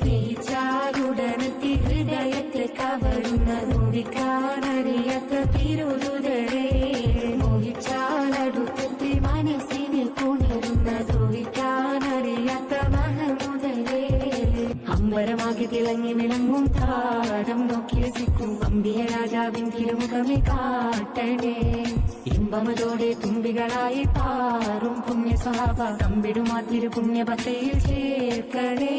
സ്നേഹിച്ചാലുടനെത്തി ഹൃദയത്തെ കവരുന്ന നോവിക്കാനറിയാത്ത തിരുതുതരേ. മോഹിച്ചാലടുത്തെത്തി മനസ്സിനെ പുണരുന്ന ദ്രോഹിക്കാനറിയാത്ത മഹമുദരേ. അമ്പരമാകെ തിളങ്ങി വിളങ്ങും താരം നോക്കി രസിക്കും അമ്പിയ രാജാവിൻ തിരുമുഖമേ കാട്ടണേ. ഇമ്പമതോടെ തുമ്പികളായി പാറും പുണ്യ സ്വഹാബ തമ്പിടുമാ തിരു പുണ്യഭക്തിയിൽ ചേർക്കണേ.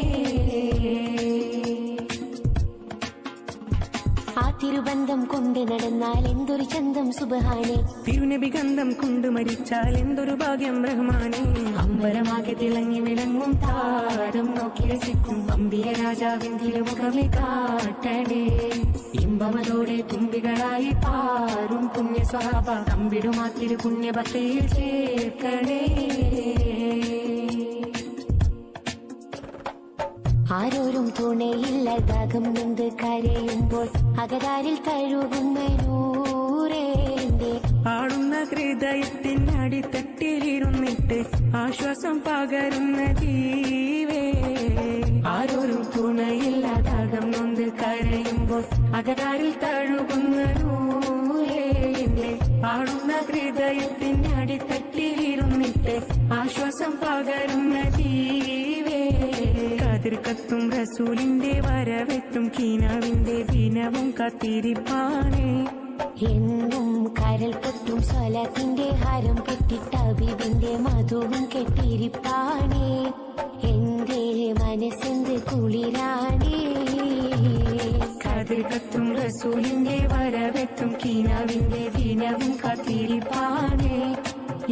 ആ തിരുബന്ധം കൊണ്ട് നടന്നാൽ എന്തൊരു ചന്തം സുബ്ഹാനേ. തിരുനബി ഗന്ധം കൊണ്ട് മരിച്ചാൽ എന്തൊരു ഭാഗ്യം റഹ്മാനേ. അമ്പരമാകെ തിളങ്ങി വിളങ്ങും താരം നോക്കി രസിക്കും അമ്പിയ രാജാവിൻ തിരുമുഖമേ കാട്ടണേ. ഇമ്പമതോടെ തുമ്പികളായി പാറും പുണ്യ സ്വഹാബ തമ്പിടുമാ തിരു പുണ്യഭക്തിയിൽ ചേർക്കണേ. ആരോരും തുണയില്ല ദാഹം നൊന്ത് കരയുമ്പോൾ അകതാരിൽ തഴുകുന്ന നൂറേന്റെ ആടുന്ന ഹൃദയത്തിനടിത്തട്ടിലിരുന്നിട്ട് ആശ്വാസം പകരുന്ന ജീവേ. ആരോരും തുണയില്ല ദാഹം നൊന്ത് കരയുമ്പോൾ അകതാരിൽ തഴുകുന്ന നൂറേന്റെ ആടുന്ന ഹൃദയത്തിനടിത്തട്ടിലിരുന്നിട്ട് ആശ്വാസം പകരുന്ന ജീവേ. കതിർക്കത്തും റസൂലിന്റെ വരവെത്തും കീനാവിന്റെ ദിനവും കാത്തിരിപ്പാനേ. എന്നും കരൽ പൊട്ടും സ്വലത്തിന്റെ ഹാരം പൊട്ടിട്ട ഹബീബിന്റെ മധുവും കെട്ടിരിപ്പാനേ. എന്റെ മനസ്സെന്ത് കുളിരാണേ. കതിർക്കത്തും റസൂലിന്റെ വരവെത്തും കീനാവിന്റെ ദിനവും കാത്തിരിപ്പാനേ.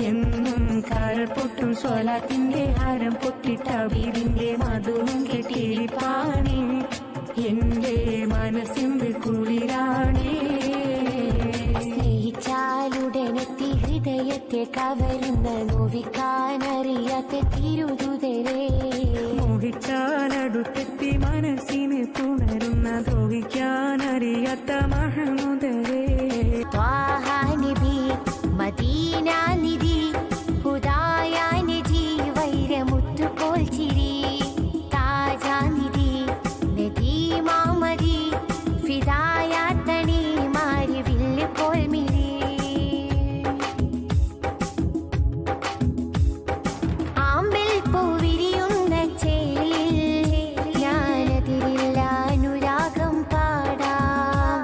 എന്നും കരൾ പൊട്ടും സ്വലാത്തിന്റെ ഹാരം പൊട്ടിട്ട ഹബീബിന്റെ മധുവും കെട്ടിരിപ്പാനേ. എന്റെ മനസ്സിന്റെ കുളിരാണേ. സ്നേഹിച്ചാലുടനെത്തി ഹൃദയത്തെ കവരുന്ന നോവിക്കാനറിയാത്ത തിരുതുതരേ. മോഹിച്ചാലടുത്തെത്തി മനസ്സിനെ തുണരുന്ന ദ്രോഹിക്കാനറിയാത്ത മഹമുദരേ. ത്വാഹ നബി മദീന നിധി ഹുദായ നിധി വൈരമുത്തുപോൽ ചിരി താജാനിധി നദീമാമതി ഫിദായാത്തണി മാരി വില്ല് പോൽ മിരി. ആമ്പൽ പൂവിരിയുന്ന ചേലിൽ ഞാനതിരില്ല അനുരാഗം പാടാം.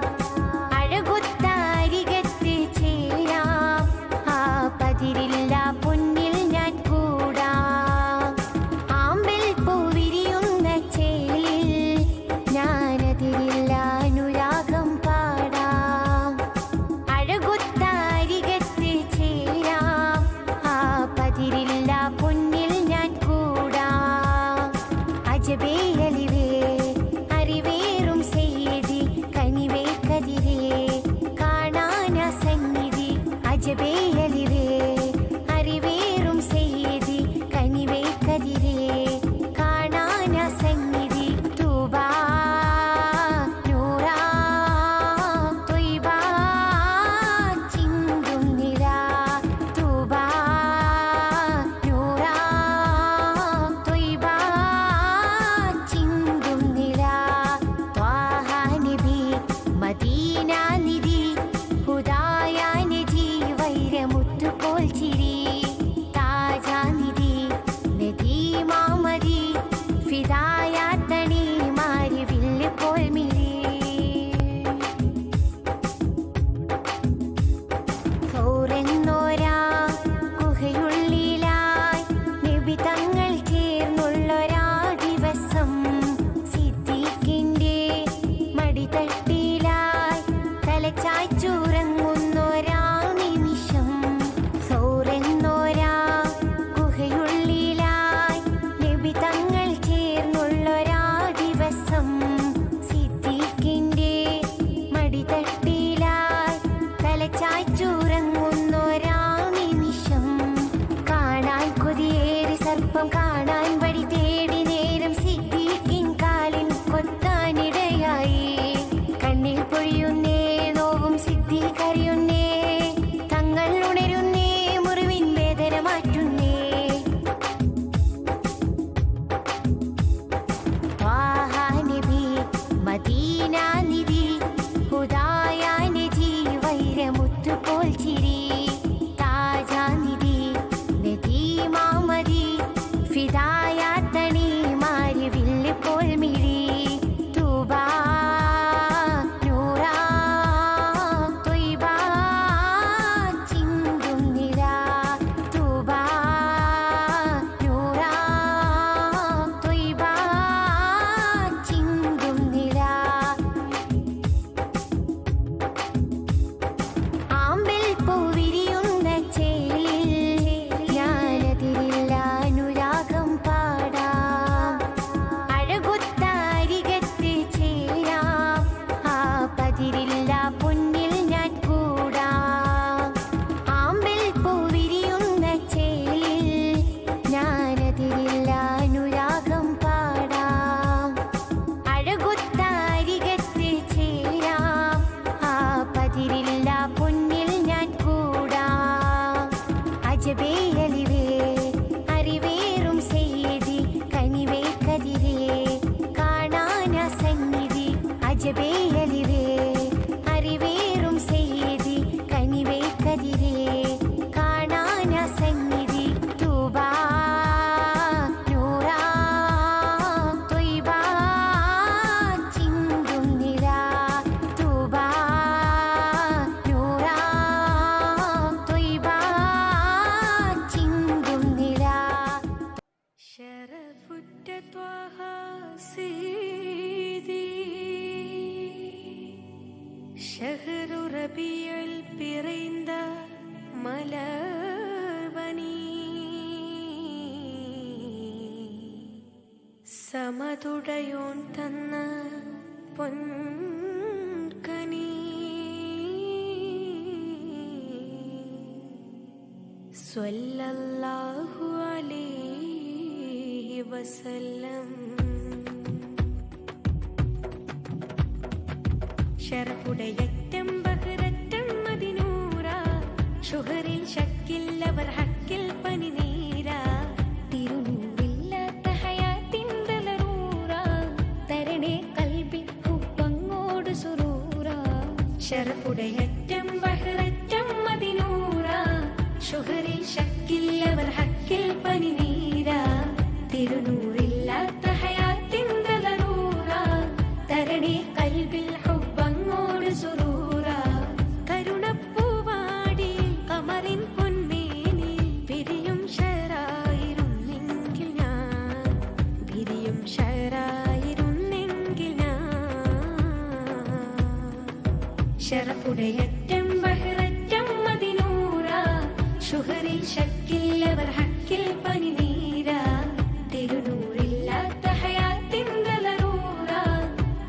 അഴകുത്താരികത്ത് ചേരാം ആ പതിരില്ല പൊന്നിൽ ഞാൻ കൂടാം. ആമ്പൽ പൂവിരിയുന്ന ചേലിൽ ഞാനതിരില്ല അനുരാഗം പാടാം. അഴകുത്താരികത്ത് ചേരാം ആ പതിരില്ല പൊന്നിൽ ഞാൻ കൂടാം. രൂപം കാണാൻ വഴി തേടി നേരം സിദ്ദീഖിൻ കാലിൻ കൊത്താനിടയായി. കണ്ണിൽ പൊഴിയുന്നേ നോവും സിദ്ദീഖ് അറിയുന്നേ, തങ്ങൾ ഉണരുന്നേ മുറിവിൻ വേദന മാറ്റുന്നേ. ത്വാഹാനബി മദീന നിധി ഹുദായ നജി വൈരമുത്തു പോൽ ചിരി. താജാനിധി നദീമാമതി ഫിദായാത്തണി മാരി വില്ല് പോൽ മിഴി. തൂബാ നൂറാ ത്വയ്ബാ ചിന്തും നിലാ. തൂബാ നൂറാ ത്വയ്ബാ ചിന്തും നിലാ. ആമ്പൽ പൂവിരിയുന്ന ചേലിൽ ഞാനതിരില്ല അനുരാഗം പാടാം. അഴകൊത്താരികത്ത് ചേരാം, ആ പതിരില്ല പൊന്നിൽ ഞാൻ കൂടാം. ആമ്പൽ പൂവിരിയുന്ന ചേലിൽ ഞാനതിരില്ല അനുരാഗം പാടാം. അഴകൊത്താരികത്ത് ചേരാം, ആ പതിരില്ല പൊന്നിൽ ഞാൻ കൂടാം. അജബേ അലിവേ അറിവേറും സെയ്തി കനിവേ കതിരേ കാണാന സന്നിധി. അജബേ അലിവേ അറിവേറും സെയ്തി കനിവേ കതിരേ കാണാന സന്നിധി. തൂബാ നൂറാ ത്വയ്ബാ ചിന്തും നിലാ. തൂബാ നൂറാ ത്വയ്ബാ ചിന്തും നിലാ. ശരഫുറ്റ ത്വാഹ സീതി ഷഹ്റു റബീഉൽ പിറൈന്ത മലർവനി. സമതുടയോൻ തന്ന പൊൻകനി. സ്വല്ലല്ലാഹു അലൈഹി വസല്ലം. ഷറഫുടയറ്റം ബഹ്ററ്റം മദിനൂറ, ഷുഹറിൽ ഷക്കില്ലവർ ഹക്കിൽ പനിനീര. തിരുനൂറില്ലാത്ത ഹയാത്തിൻ്റെ ലറൂറ, തരണേ കൽബിൽ ഹുബ്ബങ്ങോട് സുറൂറ. ഷറഫുടയറ്റം ബഹ്ററ്റം മദിനൂറ, ഷുഹറിൽ ഷക്കില്ലവർ ഹക്കിൽ പനിനീര. തിരുനൂറില്ലാത്ത ഹയാത്തിൻ്റെ ലറൂറ, തരണേ കൽബിൽ ഹുബ്ബങ്ങോട് സുറൂറ. കരുണപ്പൂവാടി കമറിൻ പൊന്മേനി വിരിയും ഷറായിരുന്നെങ്കിൽ ഞാൻ, വിരിയും ഷറായിരുന്നെങ്കിൽ ഞാൻ. ഷറഫുടയറ്റം ബഹ്ററ്റം മദിനൂറ, ഷുഹറിൽ ഷക്കില്ലവർ ഹക്കിൽ പനിനീര. തിരുനൂറില്ലാത്ത ഹയാത്തിൻ്റെ ലറൂറ,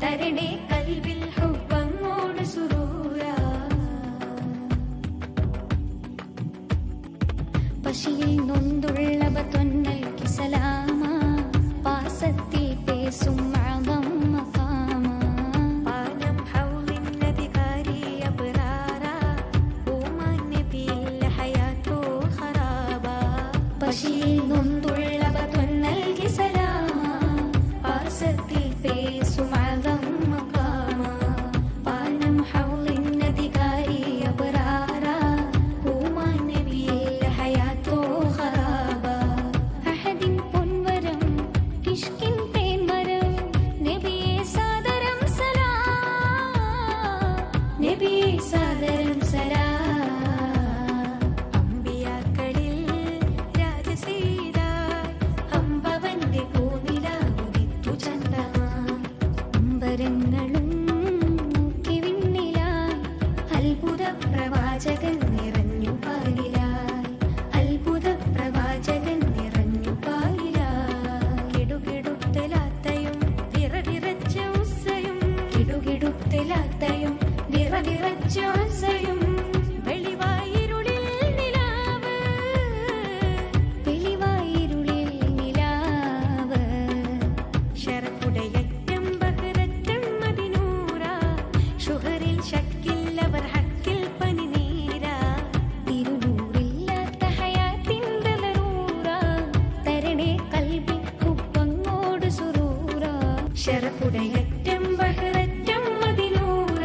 തരണേ കൽബിൽ ഹുബ്ബങ്ങോട് സുറൂറ. പശിയിൽ നൊന്തുള്ളവ തൊന്നൽക്ക് സലാമ, പാസത്തിൽ പേസും അകം മഖാമ. പാനം ഹൗലിൻ നദികാരി അബ്റാറ, ഓമാൻ നബിയിൽ ഹയാത്തോ ഖറാബ. പശിയിൽ ഷറഫുടയറ്റം ബഹററ്റം മദിനൂറ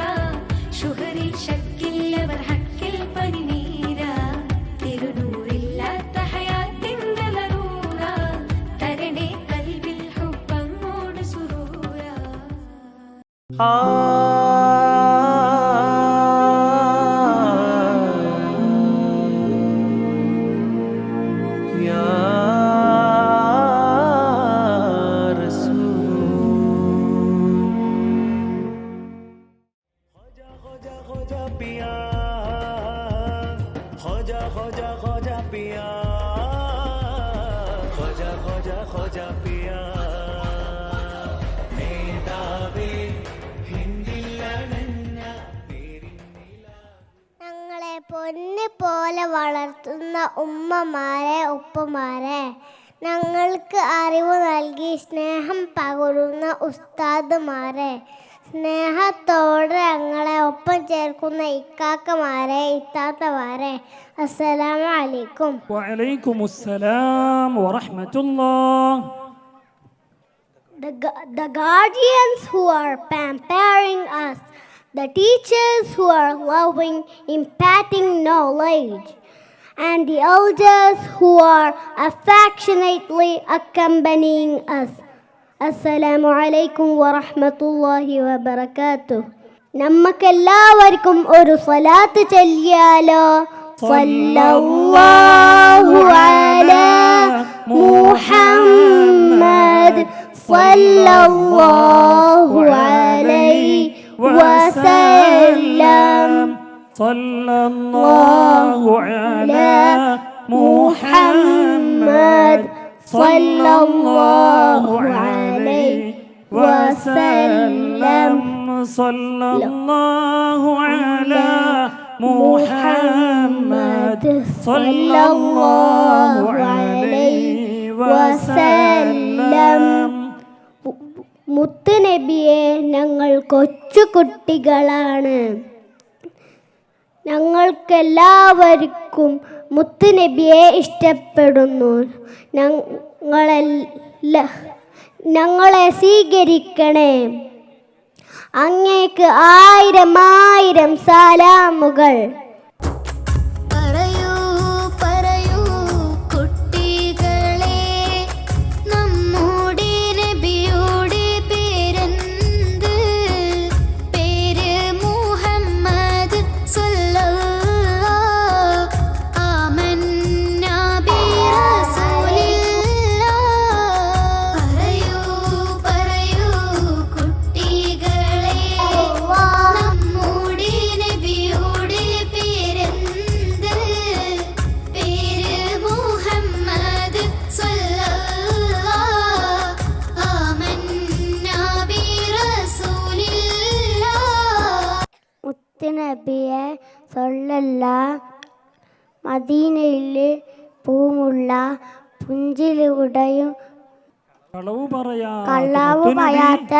ഷുഹറിൽ ഷക്കില്ലവർ ഹക്കിൽ പനിനീര തിരുനൂറില്ലാത്ത ഹയാത്തിൻ്റെ ലറൂറ തരണേ കൽവിൽ ഹുബ്ബങ്ങോട് സുറൂറ. ഞങ്ങളെ പൊന്ന് പോലെ വളർത്തുന്ന ഉമ്മമാരെ ഉപ്പമാരെ, ഞങ്ങൾക്ക് അറിവ് നൽകി സ്നേഹം പകരുന്ന ഉസ്താദുമാരെ, സ്നേഹത്തോടെ ഞങ്ങളെ ഒപ്പം ചേർക്കുന്ന ഇക്കാക്കമാരെ ഇത്താത്തമാരെ, അസ്സലാമു അലൈക്കും. വഅലൈക്കുമുസ്സലാം വറഹ്മത്തുള്ളാഹ്. The guardians who are pampering us, the teachers who are loving, imparting knowledge, and the elders who are affectionately accompanying us. Assalamu alaikum wa rahmatullahi wa barakatuh. നമുക്കെല്ലാവർക്കും ഒരു സ്വലാത്ത് ചൊല്ലിയാലോ? സല്ലല്ലാഹു അലാ മുഹമ്മദ് സല്ലല്ലാഹു അലൈഹി വസല്ലം. സല്ലല്ലാഹു അലാ മുഹമ്മദ് സല്ലല്ലാഹു അലൈഹി വസല്ലം. സല്ലല്ലാഹു അലാ മുഹമ്മദ് സല്ലല്ലാഹു അലൈഹി വസല്ലം. മുത്തുനബിയെ, ഞങ്ങൾ കൊച്ചു കുട്ടികളാണ്. ഞങ്ങൾക്കെല്ലാവർക്കും മുത്തുനബിയെ ഇഷ്ടപ്പെടുന്നു. ഞങ്ങളെ സ്വീകരിക്കണേ. അങ്ങേക്ക് 1000 സലാമുകൾ. പറയൂ പറയൂ കുട്ടികളെ, നമ്മുടെ നബിയുടെ പേരെന്ത്? പേര് മുഹമ്മദ് സ്വല്ലല്ലാഹു ആമന്നാ ബിറസൂലില്ലാഹ്. പറയൂ പറയൂ കുട്ടികളെ, നമ്മുടെ നബിയുടെ പേരെന്ത്? പേര് മുഹമ്മദ് സ്വല്ലല്ലാഹു ആമന്നാ ബിറസൂലില്ലാഹ്. മുത്തുനബിയെ സ്വല്ലല്ലാഹു മദീനയിൽ പൂമുള്ള പുഞ്ചിലൂടെയും കളവ് പറയാത്ത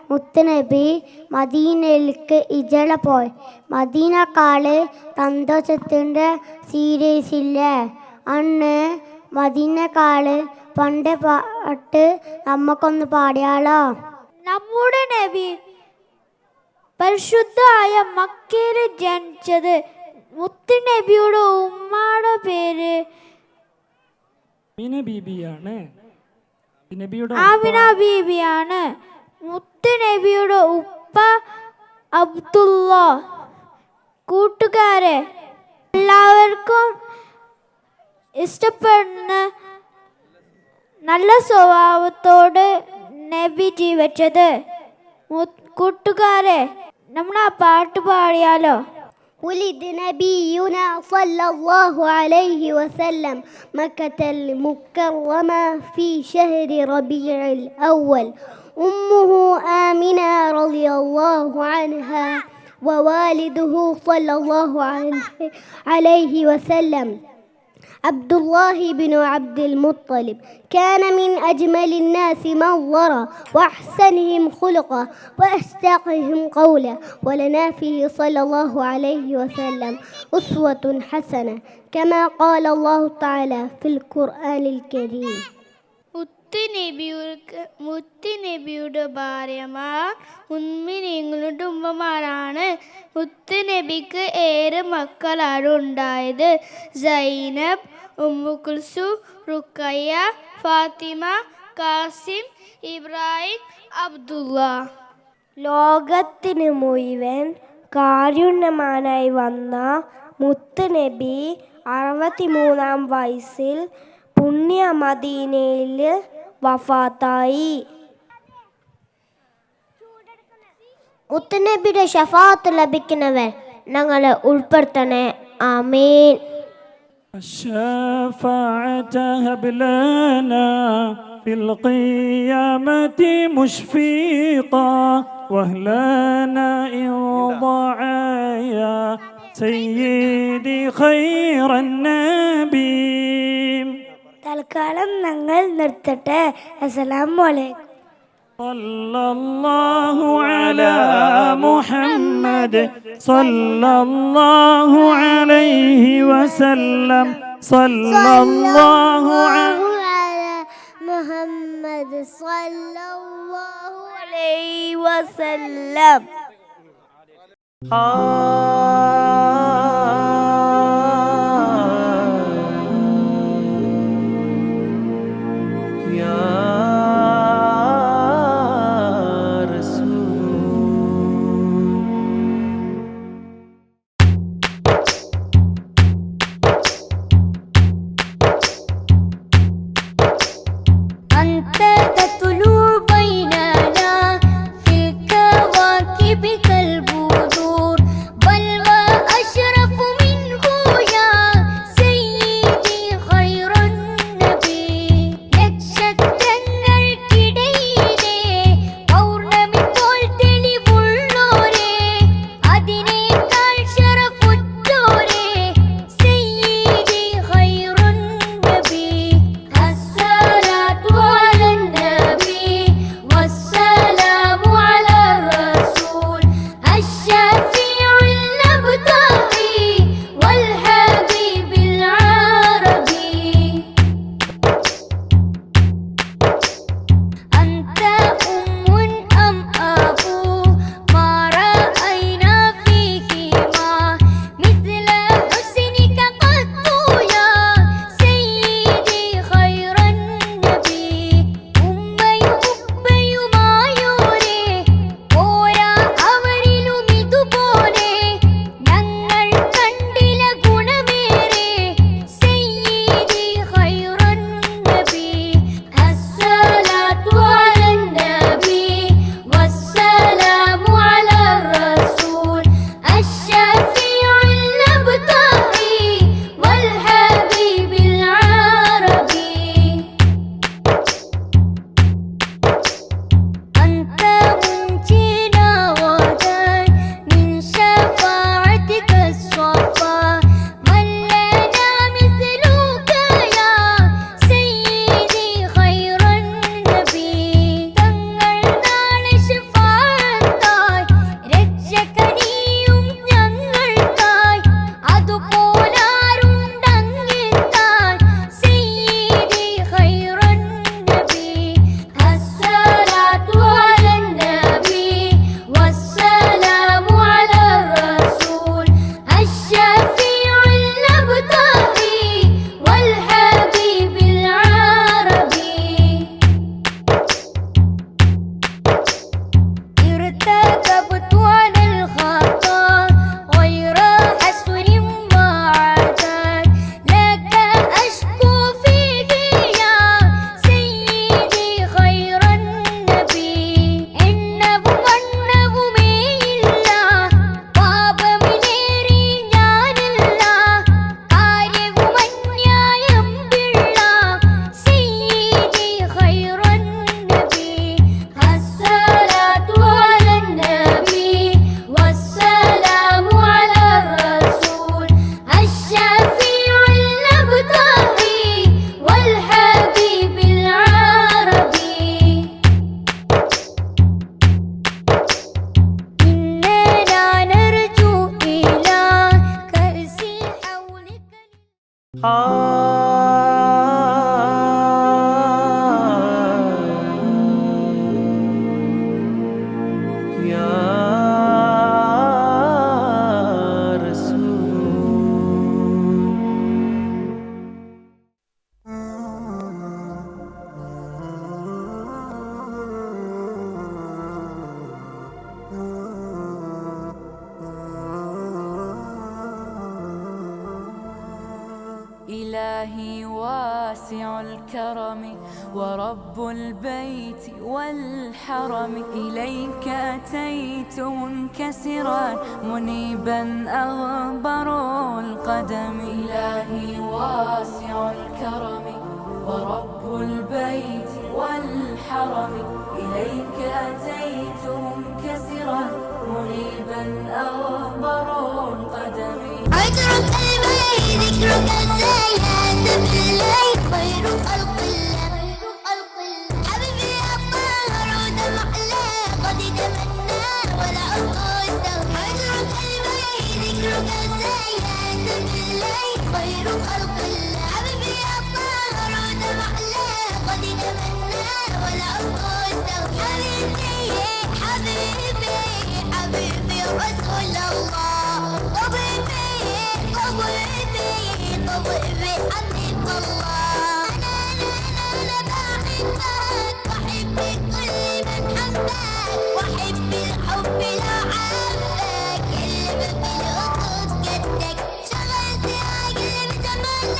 മുത്തുനബി മദീനയിലേക്ക് ഇജള പോയി. മദീനക്കാള് സന്തോഷത്തിൻ്റെ സീരീസില്ലേ? അന്ന് മദീനക്കാള് പണ്ട് പാട്ട് നമുക്കൊന്ന് പാടിയാലോ? നമ്മുടെ നബി പരിശുദ്ധമായ മക്കയിൽ ജനിച്ചത്. മുത്തുനബിയുടെ ഉമ്മയുടെ പേര് ബീബിയാണ്. ആമിന ബീബിയാണ്. മുത്തുനബിയുടെ ഉപ്പ അബ്ദുള്ള. കൂട്ടുകാരെ, എല്ലാവർക്കും ഇഷ്ടപ്പെടുന്ന നല്ല സ്വഭാവത്തോട് നബി ജീവിച്ചത്. കൂട്ടുകാരെ, നമ്മൾ ആ പാട്ട് പാടിയാലോ? ولد نبينا صلى الله عليه وسلم مكة المكرمة في شهر ربيع الأول. أمه آمنة رضي الله عنها ووالده صلى الله عليه وسلم عبد الله بن عبد المطلب. كان من أجمل الناس منظرا وأحسنهم خلقا وأصدقهم قولا، ولنا فيه صلى الله عليه وسلم أسوة حسنة، كما قال الله تعالى في القرآن الكريم: മുത്തുനബിയുടെ ഭാര്യമാർ ഉമ്മിനീങ്ങളുടെ ഉമ്മമാരാണ്. മുത്തുനബിക്ക് 7 മക്കളാണ് ഉണ്ടായത്. സൈനബ്, ഉമ്മു കുൽസൂം, റുഖയ്യ, ഫാത്തിമ, കാസിം, ഇബ്രാഹിം, അബ്ദുള്ള. ലോകത്തിന് മുഴുവൻ കാരുണ്യമാനായി വന്ന മുത്തുനബി 63-ാം വയസ്സിൽ പുണ്യ മദീനയിൽ വഫാത്തായി. മുത്തുനബിയുടെ ശഫാഅത്ത് ലഭിക്കുന്നവർ ഞങ്ങളെ ഉൾപ്പെടുത്തണേ. ആമീൻ. الشفاعة هب لنا في القيامة مشفيقا واهلنا إن ضاعيا سيدي خير النبي. തൽക്കാലം ഞങ്ങൾ നിർത്തട്ടെ. അസ്സലാമു അലൈക്കും. صلى الله على محمد صلى الله عليه وسلم صلى الله على محمد صلى الله عليه وسلم. أنت تطلع بيننا في الكواكب كالبدور بل وأشرق إلهي واسع الكرم ورب البيت والحرم إليك أتيت منكسرا منيبا أغبر القدم إلهي واسع الكرم ورب البيت والحرم إليك أتيت منكسرا منيبا أغبر القدم عطرك الماء ذكرك الزيان بالليل خير خلق الله حبيبي يا طاهر ودمع لا قد تمنى ولا أرض عطرك الماء ذكرك الزيان بالليل خير خلق الله حبيبي يا طاهر ودمع لا قد تمنى ولا أرض حبيبي حبيبي حبيبي رسول الله طبيبي طبيبي حبيب الله أنا بحبك وأحب كل من حبك وأحب الحب لا عافاك اللي بالقدس قدك شغلت عقلي بجمالك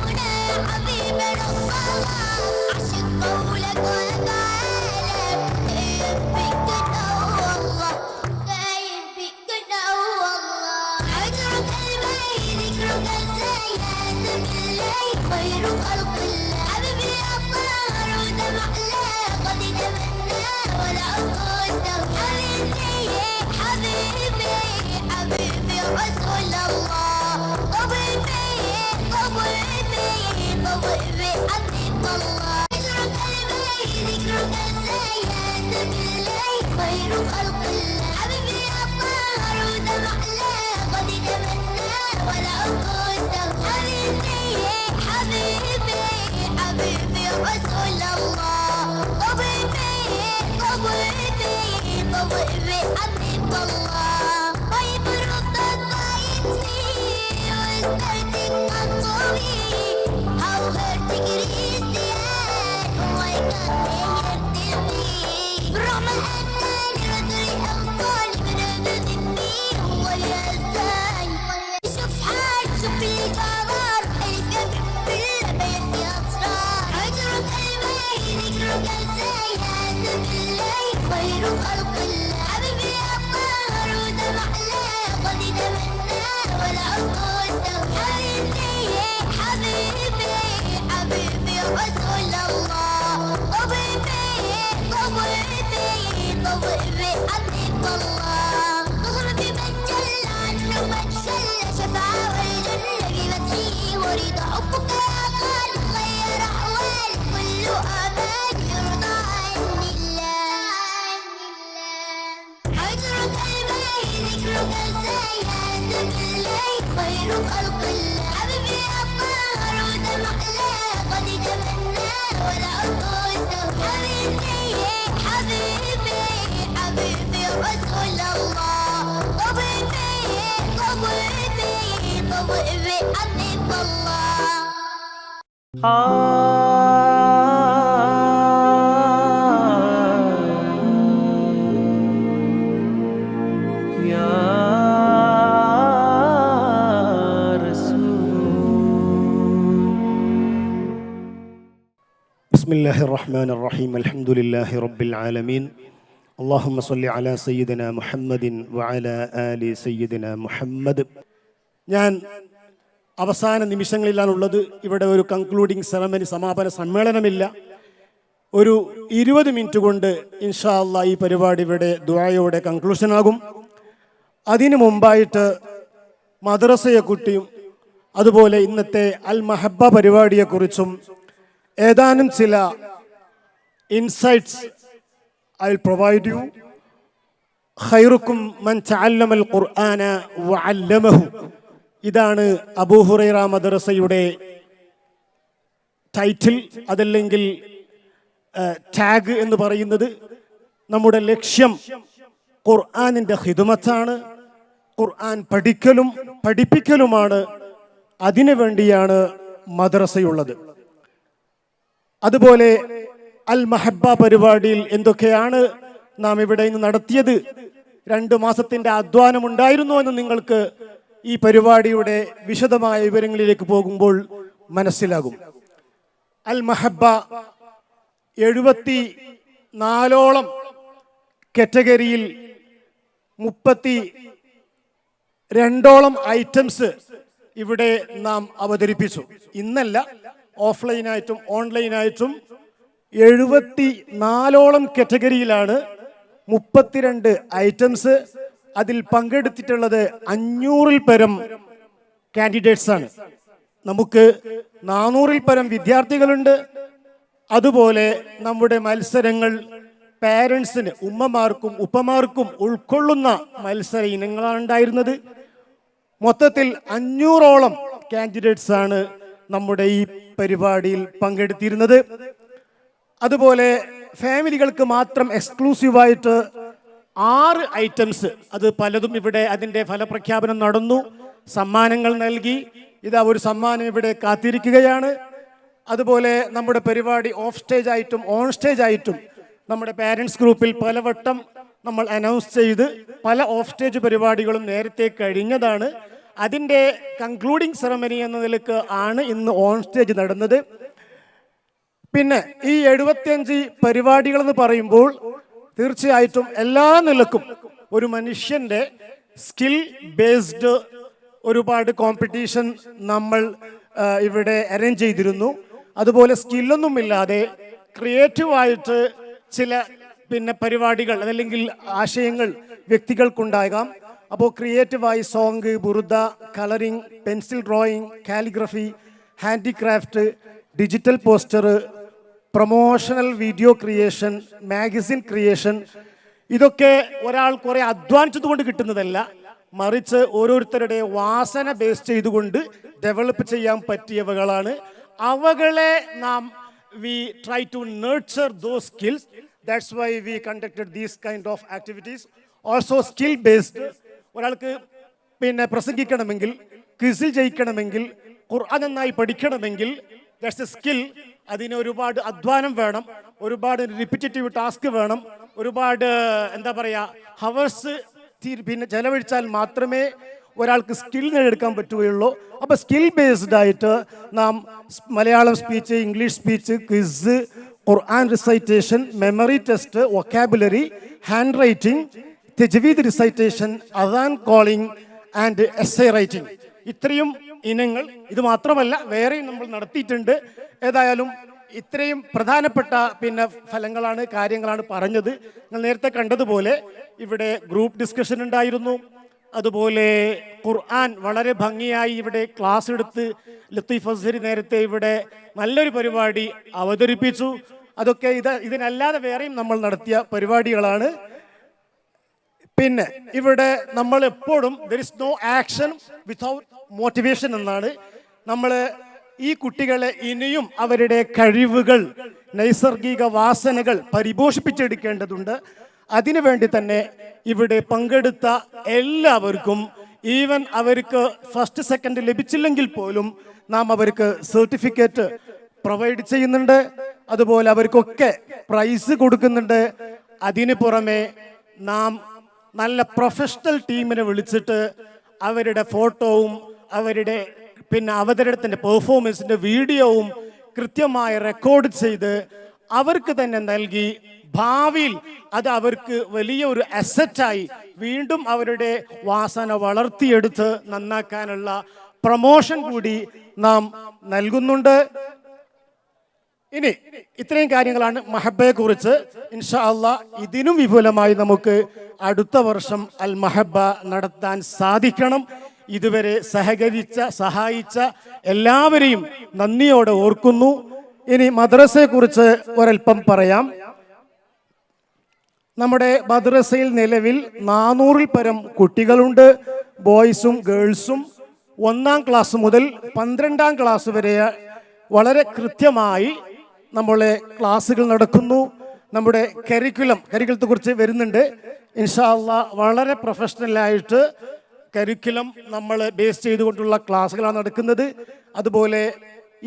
هنا يا حبيبي الصلاة عشق قولك وأفعالك كيف بك أنا والله كيف بك أنا والله عطرك الماء ذكرك الزيان بالليل خير خلق الله حبيبي يا طاهر ودمع لا قد تمنى ولا أرض حبيبي حبيبي رسول الله طبيبي حبيب الله عطرك الماء ذكرك الزيان بالليل خير خلق الله حبيبي يا طاهر ودمع لا قد تمنى ولا أرض حبيبي رسول الله طبيبي حبيب الله طيب رد الطيب فيه واسترتك الطبي how hurt كريستيان ويكفي برغم أنني رجل أبطال بنبذ مني هو اليزاي شوف حال شوف لي قرار حيث بالبيت أسرار عطرك الماء ذكرك الزيان بالليل خير خلق الله حبيبي يا طاهر ودمع لا قد تمنى ولا أرض حبيبي رسول الله طبيبي حبيب الله ضربي من جل عنه من شل شفاعة والجل بمدحه ورد حبك يا خالق غير أحوال كل آمال يرضى عن الله عطرك الماء ذكرك الزيان بالليل خير خلق الله حبيبي يا طاهر ودمع لا قد تمنى ولا أرض حبيبي رسول الله طبيبي حبيب الله يا رسول. بسم الله الرحمن الرحيم الحمد لله رب العالمين اللهم صل على سيدنا محمد وعلى آل سيدنا മുഹമ്മദ്. ഞാൻ അവസാന നിമിഷങ്ങളിലാണുള്ളത്. ഇവിടെ ഒരു കൺക്ലൂഡിംഗ് സെറമണി, സമാപന സമ്മേളനമില്ല. ഒരു 20 മിനിറ്റ് കൊണ്ട് ഇൻഷാ അല്ലാഹ് ഈ പരിപാടി ഇവിടെ ദുആയോടെ കൺക്ലൂഷനാകും. അതിനു മുമ്പായിട്ട് മദ്രസയെക്കുറിച്ചും അതുപോലെ ഇന്നത്തെ അൽ മഹബ്ബ പരിപാടിയെക്കുറിച്ചും ഏതാനും ചില insights I will provide you. ഖൈറുക്കും മൻ തഅല്ലമൽ ഖുർആന വഅല്ലമഹു. ഇതാണ് അബൂ ഹുറൈറ മദ്രസയുടെ ടൈറ്റിൽ, അതല്ലെങ്കിൽ ടാഗ് എന്ന് പറയുന്നത്. നമ്മുടെ ലക്ഷ്യം ഖുർആനിൻ്റെ ഖിദ്മത്താണ്, ഖുർആൻ പഠിക്കലും പഠിപ്പിക്കലുമാണ്. അതിനു വേണ്ടിയാണ് മദ്രസയുള്ളത്. അതുപോലെ അൽ മഹബ്ബ പരിപാടിയിൽ എന്തൊക്കെയാണ് നാം ഇവിടെ ഇന്ന് നടത്തിയത്, 2 മാസത്തിൻ്റെ അധ്വാനമുണ്ടായിരുന്നു എന്ന് നിങ്ങൾക്ക് ഈ പരിപാടിയുടെ വിശദമായ വിവരങ്ങളിലേക്ക് പോകുമ്പോൾ മനസ്സിലാകും. അൽ മഹബ്ബ 74ഓളം കാറ്റഗറിയിൽ 32ഓളം ഐറ്റംസ് ഇവിടെ നാം അവതരിപ്പിച്ചു. ഇന്നല്ല, ഓഫ്ലൈനായിട്ടും ഓൺലൈനായിട്ടും 74ഓളം കാറ്റഗറിയിലാണ് 32 ഐറ്റംസ്. അതിൽ പങ്കെടുത്തിട്ടുള്ളത് 500-ൽ പരം കാൻഡിഡേറ്റ്സ് ആണ്. നമുക്ക് 400-ൽ പരം വിദ്യാർത്ഥികളുണ്ട്. അതുപോലെ നമ്മുടെ മത്സരങ്ങൾ പാരൻസിന്, ഉമ്മമാർക്കും ഉപ്പമാർക്കും ഉൾക്കൊള്ളുന്ന മത്സര ഇനങ്ങളാണ് ഉണ്ടായിരുന്നത്. മൊത്തത്തിൽ 500ഓളം കാൻഡിഡേറ്റ്സ് ആണ് നമ്മുടെ ഈ പരിപാടിയിൽ പങ്കെടുത്തിരുന്നത്. അതുപോലെ ഫാമിലികൾക്ക് മാത്രം എക്സ്ക്ലൂസീവായിട്ട് 6 ഐറ്റംസ്, അത് പലതും ഇവിടെ അതിൻ്റെ ഫലപ്രഖ്യാപനം നടന്നു, സമ്മാനങ്ങൾ നൽകി. ഇതാ ഒരു സമ്മാനം ഇവിടെ കാത്തിരിക്കുകയാണ്. അതുപോലെ നമ്മുടെ പരിപാടി ഓഫ് സ്റ്റേജ് ആയിട്ടും ഓൺ സ്റ്റേജ് ആയിട്ടും നമ്മുടെ പാരൻസ് ഗ്രൂപ്പിൽ പലവട്ടം നമ്മൾ അനൗൺസ് ചെയ്ത് പല ഓഫ് സ്റ്റേജ് പരിപാടികളും നേരത്തെ കഴിഞ്ഞതാണ്. അതിൻ്റെ കൺക്ലൂഡിംഗ് സെറമണി എന്ന നിലക്ക് ആണ് ഇന്ന് ഓൺ സ്റ്റേജ് നടന്നത്. പിന്നെ ഈ 75 പരിപാടികളെന്ന് പറയുമ്പോൾ തീർച്ചയായിട്ടും എല്ലാ നിലക്കും ഒരു മനുഷ്യൻ്റെ സ്കിൽ ബേസ്ഡ് ഒരുപാട് കോമ്പറ്റീഷൻ നമ്മൾ ഇവിടെ അറേഞ്ച് ചെയ്തിരുന്നു. അതുപോലെ സ്കില്ലൊന്നുമില്ലാതെ ക്രിയേറ്റീവായിട്ട് ചില പരിപാടികൾ അതല്ലെങ്കിൽ ആശയങ്ങൾ വ്യക്തികൾക്കുണ്ടാകാം. അപ്പോൾ ക്രിയേറ്റീവായി സോങ്, ബുറുദ, colouring, pencil drawing, calligraphy, handicraft, digital poster, promotional video creation, magazine creation, ഇതൊക്കെ ഒരാൾ കുറെ അധ്വാനിച്ചതുകൊണ്ട് കിട്ടുന്നതല്ല, മറിച്ച് ഓരോരുത്തരുടെ വാസന ബേസ് ചെയ്തുകൊണ്ട് ഡെവലപ്പ് ചെയ്യാൻ പറ്റിയവകളാണ്. അവകളെ നാം we try to nurture those skills. That's why we conducted these kind of activities. Also skill based. ഒരാൾക്ക് പ്രസംഗിക്കണമെങ്കിൽ, ക്വിസിൽ ജയിക്കണമെങ്കിൽ, ഖുർആൻ നന്നായി പഠിക്കണമെങ്കിൽ, ദാറ്റ്സ് എ സ്കിൽ. അതിന് ഒരുപാട് അധ്വാനം വേണം, ഒരുപാട് റിപ്പിറ്റേറ്റീവ് ടാസ്ക് വേണം, ഒരുപാട് ഹവേഴ്സ് ചെലവഴിച്ചാൽ മാത്രമേ ഒരാൾക്ക് സ്കിൽ നേടിയെടുക്കാൻ പറ്റുകയുള്ളൂ. അപ്പോൾ സ്കിൽ ബേസ്ഡ് ആയിട്ട് നാം Malayalam speech, English speech, quiz, Quran recitation, memory test, vocabulary, handwriting, തജ്വീദ് റിസൈറ്റേഷൻ, അദാൻ കോളിംഗ് ആൻഡ് എസ്സേ റൈറ്റിംഗ്, ഇത്രയും ഇനങ്ങൾ. ഇത് മാത്രമല്ല വേറെയും നമ്മൾ നടത്തിയിട്ടുണ്ട്. ഏതായാലും ഇത്രയും പ്രധാനപ്പെട്ട ഫലങ്ങളാണ്, കാര്യങ്ങളാണ് പറഞ്ഞത്. നിങ്ങൾ നേരത്തെ കണ്ടതുപോലെ ഇവിടെ ഗ്രൂപ്പ് ഡിസ്കഷൻ ഉണ്ടായിരുന്നു. അതുപോലെ ഖുർആൻ വളരെ ഭംഗിയായി ഇവിടെ ക്ലാസ് എടുത്ത് ലത്തീഫ് അസ്ഹരി നേരത്തെ ഇവിടെ നല്ലൊരു പരിപാടി അവതരിപ്പിച്ചു. അതൊക്കെ ഇതിനല്ലാതെ വേറെയും നമ്മൾ നടത്തിയ പരിപാടികളാണ്. പിന്നെ ഇവിടെ നമ്മൾ എപ്പോഴും there is no action without motivation എന്നാണ്. നമ്മൾ ഈ കുട്ടികളെ ഇനിയും അവരുടെ കഴിവുകൾ, നൈസർഗിക വാസനകൾ പരിപോഷിപ്പിച്ചെടുക്കേണ്ടതുണ്ട്. അതിനുവേണ്ടി തന്നെ ഇവിടെ പങ്കെടുത്ത എല്ലാവർക്കും, ഈവൻ അവർക്ക് ഫസ്റ്റ് സെക്കൻഡ് ലഭിച്ചില്ലെങ്കിൽ പോലും നാം അവർക്ക് സർട്ടിഫിക്കറ്റ് പ്രൊവൈഡ് ചെയ്യുന്നുണ്ട്. അതുപോലെ അവർക്കൊക്കെ പ്രൈസ് കൊടുക്കുന്നുണ്ട്. അതിന് പുറമെ നാം നല്ല പ്രൊഫഷണൽ ടീമിനെ വിളിച്ചിട്ട് അവരുടെ ഫോട്ടോവും അവരുടെ അവതരണത്തിൻ്റെ പെർഫോമൻസിൻ്റെ വീഡിയോവും കൃത്യമായി റെക്കോർഡ് ചെയ്ത് അവർക്ക് തന്നെ നൽകി ഭാവിയിൽ അത് അവർക്ക് വലിയ ഒരു അസറ്റായി വീണ്ടും അവരുടെ വാസന വളർത്തിയെടുത്ത് നന്നാക്കാനുള്ള പ്രൊമോഷൻ കൂടി നാം നൽകുന്നുണ്ട്. ഇനി ഇത്രയും കാര്യങ്ങളാണ് മഹബ്ബയെ കുറിച്ച്. ഇൻഷാ അല്ലാഹ് ഇതിനും വിപുലമായി നമുക്ക് അടുത്ത വർഷം അൽ മഹബ്ബ നടത്താൻ സാധിക്കണം. ഇതുവരെ സഹായിച്ച എല്ലാവരെയും നന്ദിയോടെ ഓർക്കുന്നു. ഇനി മദ്രസയെ കുറിച്ച് ഒരൽപ്പം പറയാം. നമ്മുടെ മദ്രസയിൽ നിലവിൽ 400-ൽ പരം കുട്ടികളുണ്ട്, ബോയ്സും ഗേൾസും. 1-ാം ക്ലാസ് മുതൽ 12-ാം ക്ലാസ് വരെ വളരെ കൃത്യമായി നമ്മളെ ക്ലാസ്സുകൾ നടക്കുന്നു. നമ്മുടെ കരിക്കുലത്തെ കുറിച്ച് വരുന്നുണ്ട്. ഇൻഷാ അല്ലാഹ് വളരെ പ്രൊഫഷണലായിട്ട് കരിക്കുലം നമ്മൾ ബേസ് ചെയ്തുകൊണ്ടുള്ള ക്ലാസ്സുകളാണ് നടക്കുന്നത്. അതുപോലെ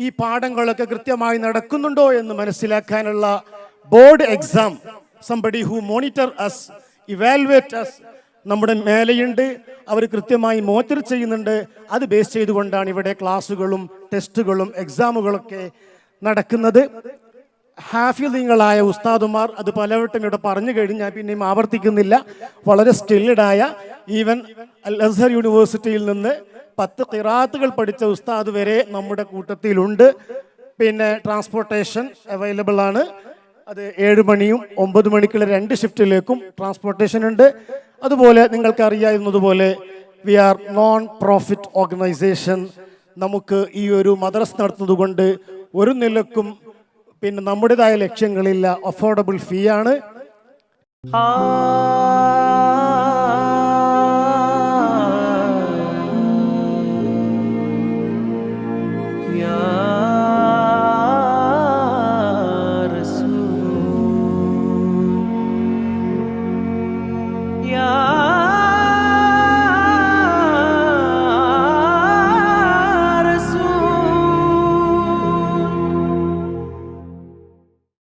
ഈ പാഠങ്ങളൊക്കെ കൃത്യമായി നടക്കുന്നുണ്ടോ എന്ന് മനസ്സിലാക്കാനുള്ള board exam, somebody who monitor us, evaluate us, നമ്മുടെ മേലെയുണ്ട്, അവർ കൃത്യമായി മോണിറ്റർ ചെയ്യുന്നുണ്ട്. അത് ബേസ് ചെയ്തുകൊണ്ടാണ് ഇവിടെ ക്ലാസ്സുകളും ടെസ്റ്റുകളും എക്സാമുകളൊക്കെ നടക്കുന്നത്. ഹാഫിദീങ്ങളായ ഉസ്താദുമാർ അത് പലവട്ടം ഇവിടെ പറഞ്ഞു കഴിഞ്ഞ് ഞാൻ പിന്നെയും ആവർത്തിക്കുന്നില്ല. വളരെ സ്കില്ലഡായ ഈവൻ അൽ അസ്ഹർ യൂണിവേഴ്സിറ്റിയിൽ നിന്ന് 10 ഖിറാത്തുകൾ പഠിച്ച ഉസ്താദ് വരെ നമ്മുടെ കൂട്ടത്തിലുണ്ട്. പിന്നെ ട്രാൻസ്പോർട്ടേഷൻ അവൈലബിൾ ആണ്. അത് 7 മണിയും 9 മണിക്കുള്ള 2 ഷിഫ്റ്റിലേക്കും ട്രാൻസ്പോർട്ടേഷൻ ഉണ്ട്. അതുപോലെ നിങ്ങൾക്ക് അറിയാവുന്നതുപോലെ we are non profit organization. നമുക്ക് ഈ ഒരു മദ്രസ നടത്തുന്നത് കൊണ്ട് ഒരു നിലക്കും പിന്നെ നമ്മുടേതായ ലക്ഷ്യങ്ങളില്ല. അഫോർഡബിൾ ഫീ ആണ്.